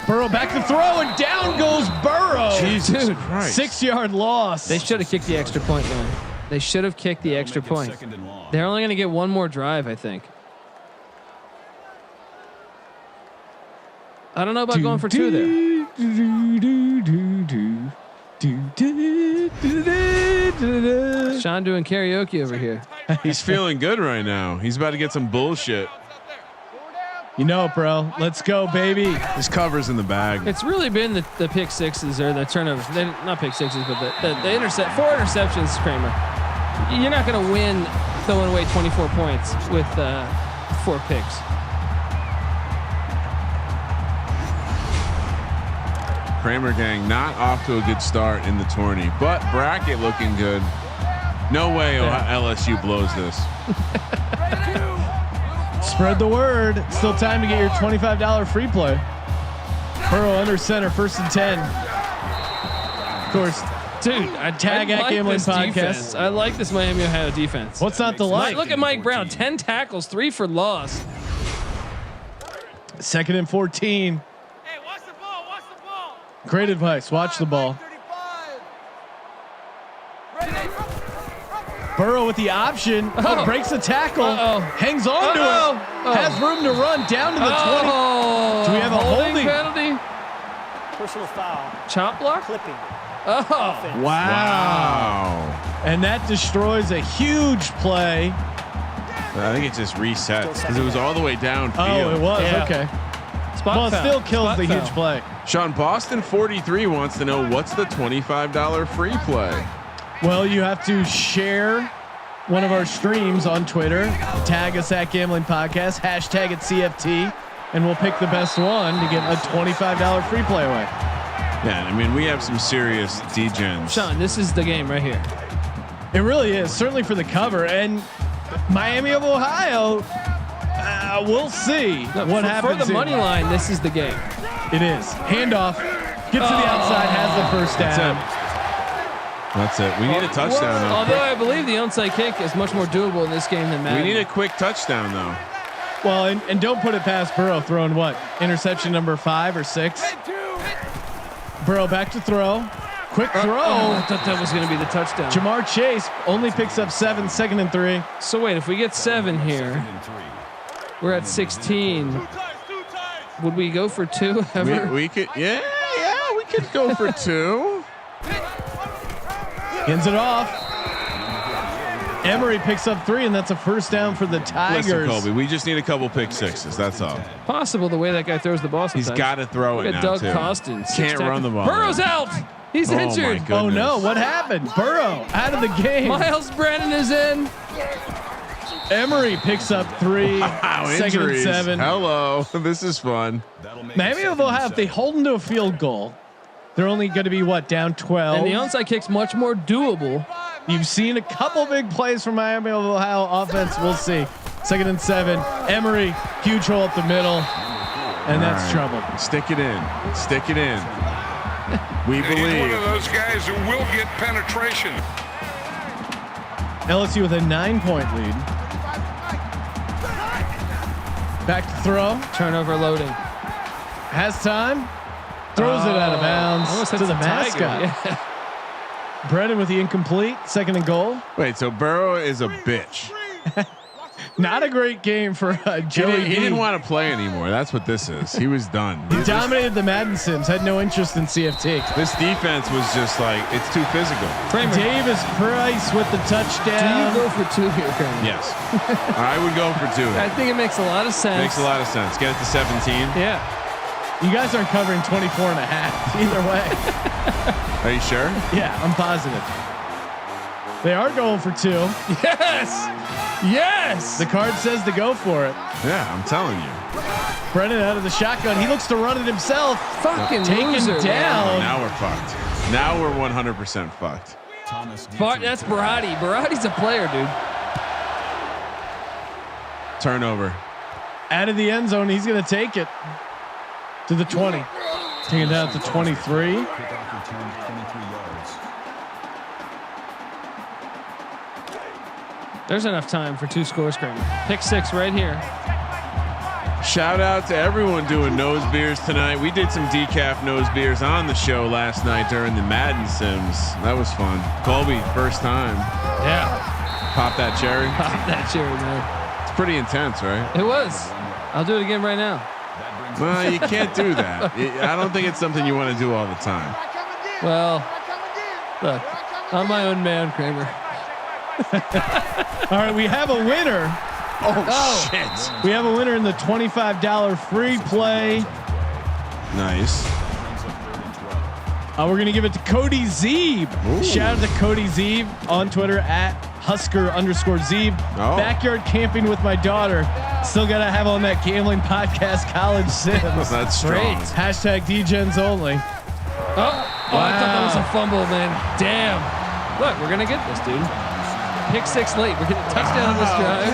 Burrow back to throw and down goes Burrow. Jesus Dude, Christ. 6-yard loss. They should have kicked the extra point, man. They should have kicked the extra point. Second and long. They're only going to get one more drive, I think. I don't know about going for 2 there. Sean doing karaoke over here. He's feeling good right now. He's about to get some bullshit. You know it, bro. Let's go, baby. This cover's in the bag. It's really been the pick sixes or the turnovers. Not pick sixes, but the intercept. 4 interceptions, Kramer. You're not going to win throwing away 24 points with 4 picks. Kramer gang not off to a good start in the tourney, but bracket looking good. No way LSU blows this. Spread the word. Still time to get your $25 free play. Burrow under center, 1st and 10. Of course, dude. Tag at Gambling Podcast. Defense. I like this Miami Ohio defense. What's not to like? Look at Mike Brown. 10 tackles, 3 for loss. 2nd and 14. Hey, watch the ball. Watch the ball. Great advice. Watch the ball. Burrow with the option. Breaks the tackle. Hangs on to it. Has room to run down to the 20. Do we have a holding penalty? Personal foul. Chop block? Clipping. Oh. Wow. And that destroys a huge play. I think it just resets because it was all the way downfield. Oh, it was. Yeah. Okay. Spot Well, it foul. still kills Spot the foul. huge play. Sean Boston 43 wants to know what's the $25 free play. Well, you have to share one of our streams on Twitter. Tag us at Gambling Podcast. Hashtag it CFT. And we'll pick the best one to get a $25 free play away. Yeah, I mean, we have some serious degens. Sean, this is the game right here. It really is. Certainly for the cover. And Miami of Ohio, we'll see what happens. For the money here. line, this is the game. It is. Handoff. Gets to the outside. Has the first down. That's it. We need a touchdown, though. Although I believe the onside kick is much more doable in this game than Madden. We need a quick touchdown, though. Well, and don't put it past Burrow throwing what? Interception number 5 or 6. Burrow back to throw. Quick throw. I thought that was going to be the touchdown. Jamar Chase only picks up 7, 2nd and 3. So wait, if we get 7 here, we're at 16. Would we go for 2 ever? We could, yeah, we could go for 2. Ends it off. Emery picks up 3, and that's a first down for the Tigers. Listen, Colby, we just need a couple pick sixes. That's all. Possible the way that guy throws the ball sometimes. He's got to throw it Look at now, Doug too. Costin. Can't run the ball. Burrow's out. He's Oh, my injured. goodness. Oh no, what happened? Burrow out of the game. Miles Brennan is in. Emery picks up 3. Wow, 2nd and injuries. 7. Hello. This is fun. Miami of Ohio, if they hold them to a field goal, they're only going to be down 12. And the onside kick's much more doable. You've seen a couple big plays from Miami of Ohio offense. We'll see. 2nd and 7. Emery, huge hole up the middle, and that's trouble. Stick it in. Stick it in. We He's one believe. of those guys who will get penetration. LSU with a 9-point lead. Back to throw. Turnover loading. Has time. Throws it out of bounds Almost to hits the a tiger. mascot. Yeah. Brennan with the incomplete. 2nd and goal. Wait, so Burrow is a bitch. Not a great game for Joey. He didn't want to play anymore. That's what this is. He was done. He dominated the Madden Sims. Had no interest in CFT. This defense was just like, it's too physical. Kramer, Davis Price with the do you touchdown. go for 2 here, Kramer? Yes. I would go for 2. I think it makes a lot of sense. Makes a lot of sense. Get it to 17. Yeah. You guys aren't covering 24 and a half either way. Are you sure? Yeah, I'm positive. They are going for 2. Yes. Yes. The card says to go for it. Yeah, I'm telling you. Brennan out of the shotgun. He looks to run it himself. Fucking Taken loser, down. Now we're fucked. Now we're 100% fucked. That's Barati. Barati's a player, dude. Turnover. Out of the end zone. He's going to take it to the 20. Take it down to 23. There's enough time for 2 scores, Kramer. Pick 6 right here. Shout out to everyone doing nose beers tonight. We did some decaf nose beers on the show last night during the Madden Sims. That was fun. Colby, first time. Yeah. Pop that cherry. Pop that cherry, man. It's pretty intense, right? It was. I'll do it again right now. Well, you can't do that. I don't think it's something you want to do all the time. Well, look, I'm my own man, Kramer. All right, we have a winner Oh, shit. We have a winner in the $25 free play. Nice. We're gonna give it to Cody Zeeb. Shout out to Cody Zeeb on Twitter at Husker_Zeeb. Oh. Backyard camping with my daughter. Still gotta have on that gambling podcast, College Sims. That's strong. Hashtag DGens only. I thought that was a fumble, man. Damn. Look, we're gonna get this, dude. Pick 6 late. We're getting a touchdown on this drive.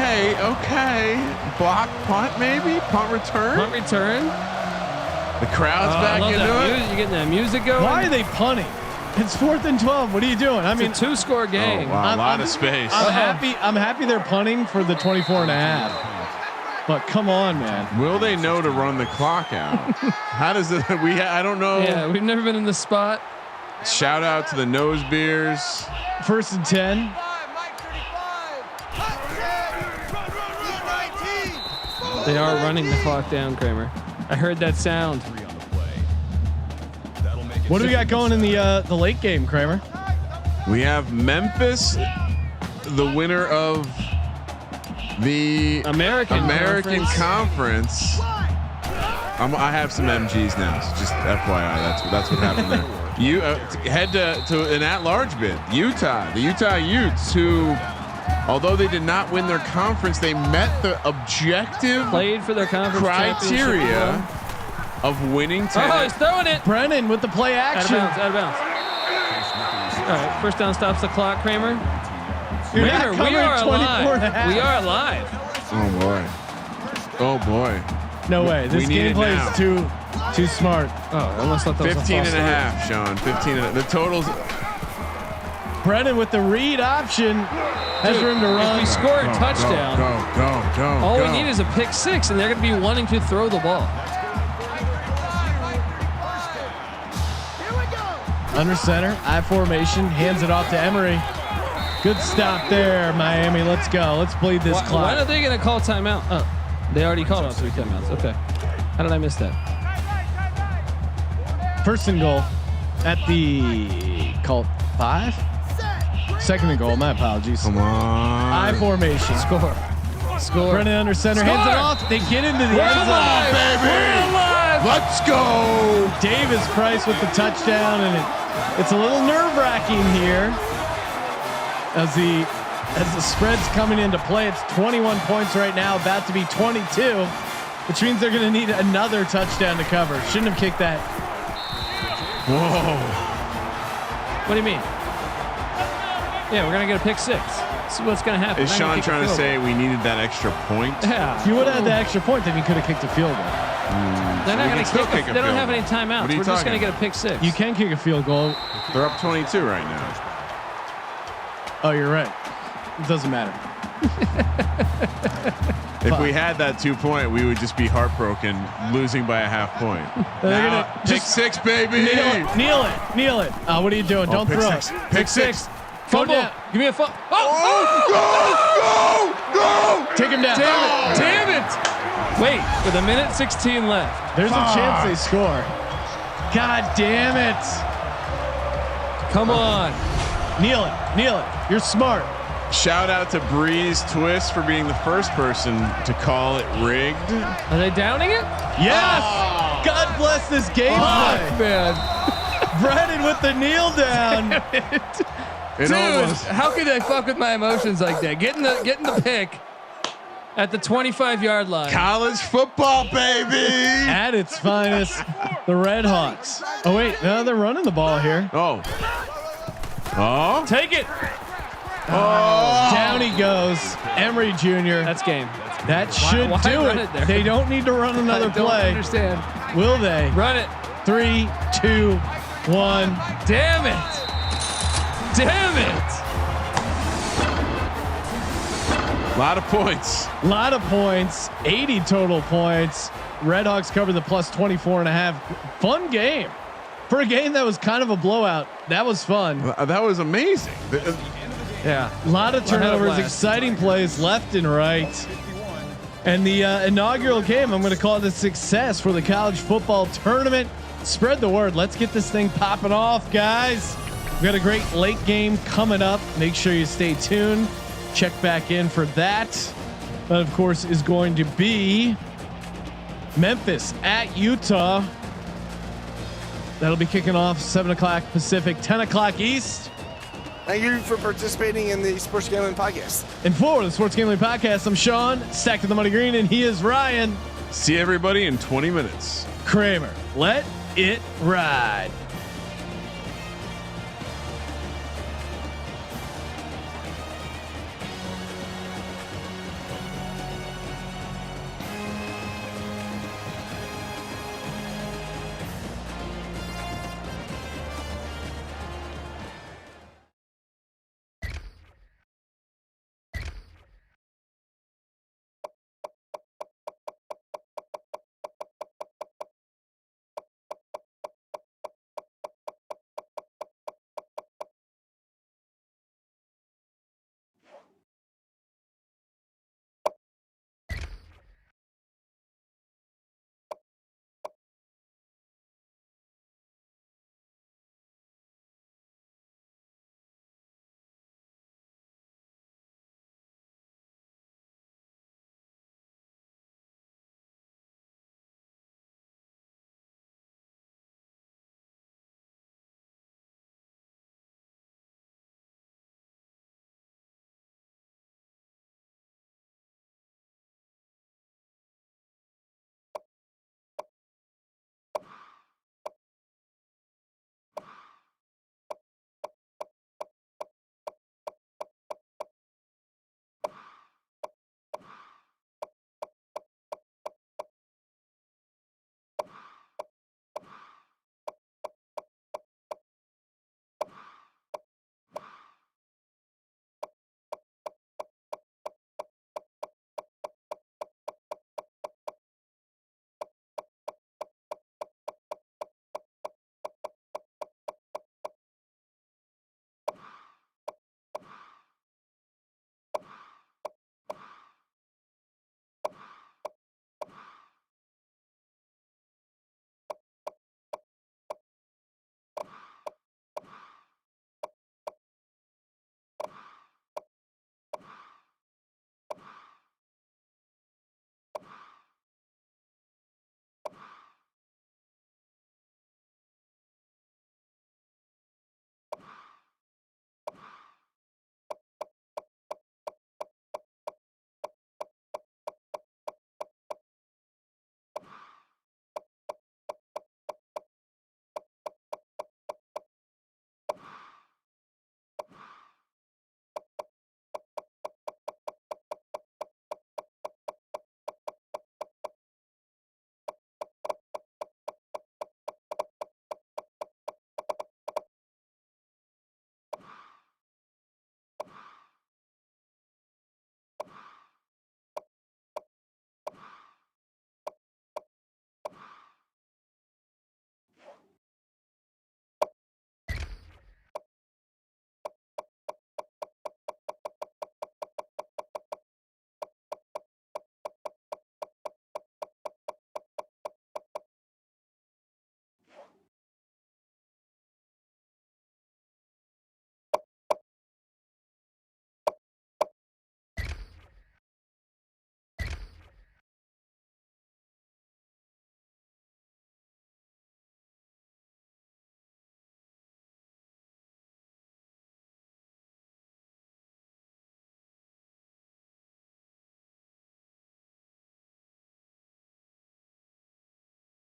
Okay. Block, punt, maybe punt return. Punt return. The crowd's back into it. You're getting that music going. Why are they punting? It's 4th and 12. What are you doing? I mean, it's a 2-score game. Oh, wow, a lot of space. I'm happy they're punting for the 24.5. But come on, man. Will they know to run the clock out? How does it? I don't know. Yeah, we've never been in this spot. Shout out to the nose beers. 1st and 10. They are running the clock down, Kramer. I heard that sound. What do we got going in the late game, Kramer? We have Memphis, the winner of the American Conference. I have some MGs now, so just FYI, that's what happened there. You head to an at-large bid. Utah, the Utah Utes, who, although they did not win their conference, they met the objective Played for their conference criteria of winning 10. Oh, he's throwing it. Brennan with the play action. Out of bounds. All right, first down stops the clock, Kramer. You're not Kramer, we covering are 24 and a alive. half. We are alive. Oh boy. No way. This gameplay is too smart. Oh, I almost thought that was 15 a and false a start. half, Sean. 15 and the totals. Brennan with the read option has Dude, room to run. If we score a touchdown, Go. all we need is a pick 6, and they're going to be wanting to throw the ball. Under center, I formation, hands it off to Emery. Good stop there, Miami. Let's go. Let's bleed this Why clock. are they going to call timeout? Oh, they already called out 3 timeouts. Okay. How did I miss that? 1st and goal at the call 5. 2nd and goal. My apologies. Come on. I formation. Score. Brennan under center, hands it off. They get into the end zone. Baby. Let's go. Davis Price with the touchdown, and it's a little nerve-wracking here as the spread's coming into play. It's 21 points right now, about to be 22, which means they're going to need another touchdown to cover. Shouldn't have kicked that. Whoa. What do you mean? Yeah, we're going to get a pick 6. See what's going to happen. Is Sean trying to say we needed that extra point? Yeah. If you would have had the extra point, then you could have kicked a field goal. They're not we going can still to kick kick. a They don't field have any goal. timeouts. What are you We're just going to talking get a pick 6. You can kick a field goal. They're up 22 right now. Oh, you're right. It doesn't matter. If we had that 2-point, we would just be heartbroken, losing by a half point. They're Now, gonna pick just 6, baby. Kneel it. What are you doing? Don't pick throw six. it. Pick 6. Fumble. down. Give me a fumble. Go. Take him down. Damn it. Wait, with a minute 16 left. There's a chance they score. God damn it. Come on. Kneel it. You're smart. Shout out to Breeze Twist for being the first person to call it rigged. Are they downing it? Yes. God bless this gameplay. Man. Brennan with the kneel down. It Dude, almost. how could I fuck with my emotions like that? Getting the pick at the 25-yard line. College football, baby. At its finest, the Red Hawks. Oh wait, no, they're running the ball here. Oh. Take it. Down he goes. Emery Jr. That's game. That should why do run it. it there? They don't need to run another I don't play. understand. Will they? Run it. 3, 2, 1. Damn it. Damn it. A lot of points. 80 total points. Red Hawks cover the plus 24.5. Fun game. For a game that was kind of a blowout, that was fun. That was amazing. Yeah. A lot of turnovers, blast. exciting plays left and right. And the inaugural game, I'm going to call it a success for the college football tournament. Spread the word. Let's get this thing popping off, guys. We've got a great late game coming up. Make sure you stay tuned. Check back in for that. That, of course, is going to be Memphis at Utah. That'll be kicking off 7 o'clock Pacific, 10 o'clock East. Thank you for participating in the Sports Gambling Podcast. And for the Sports Gambling Podcast, I'm Sean, stacked to the money green, and he is Ryan. See everybody in 20 minutes. Kramer, let it ride.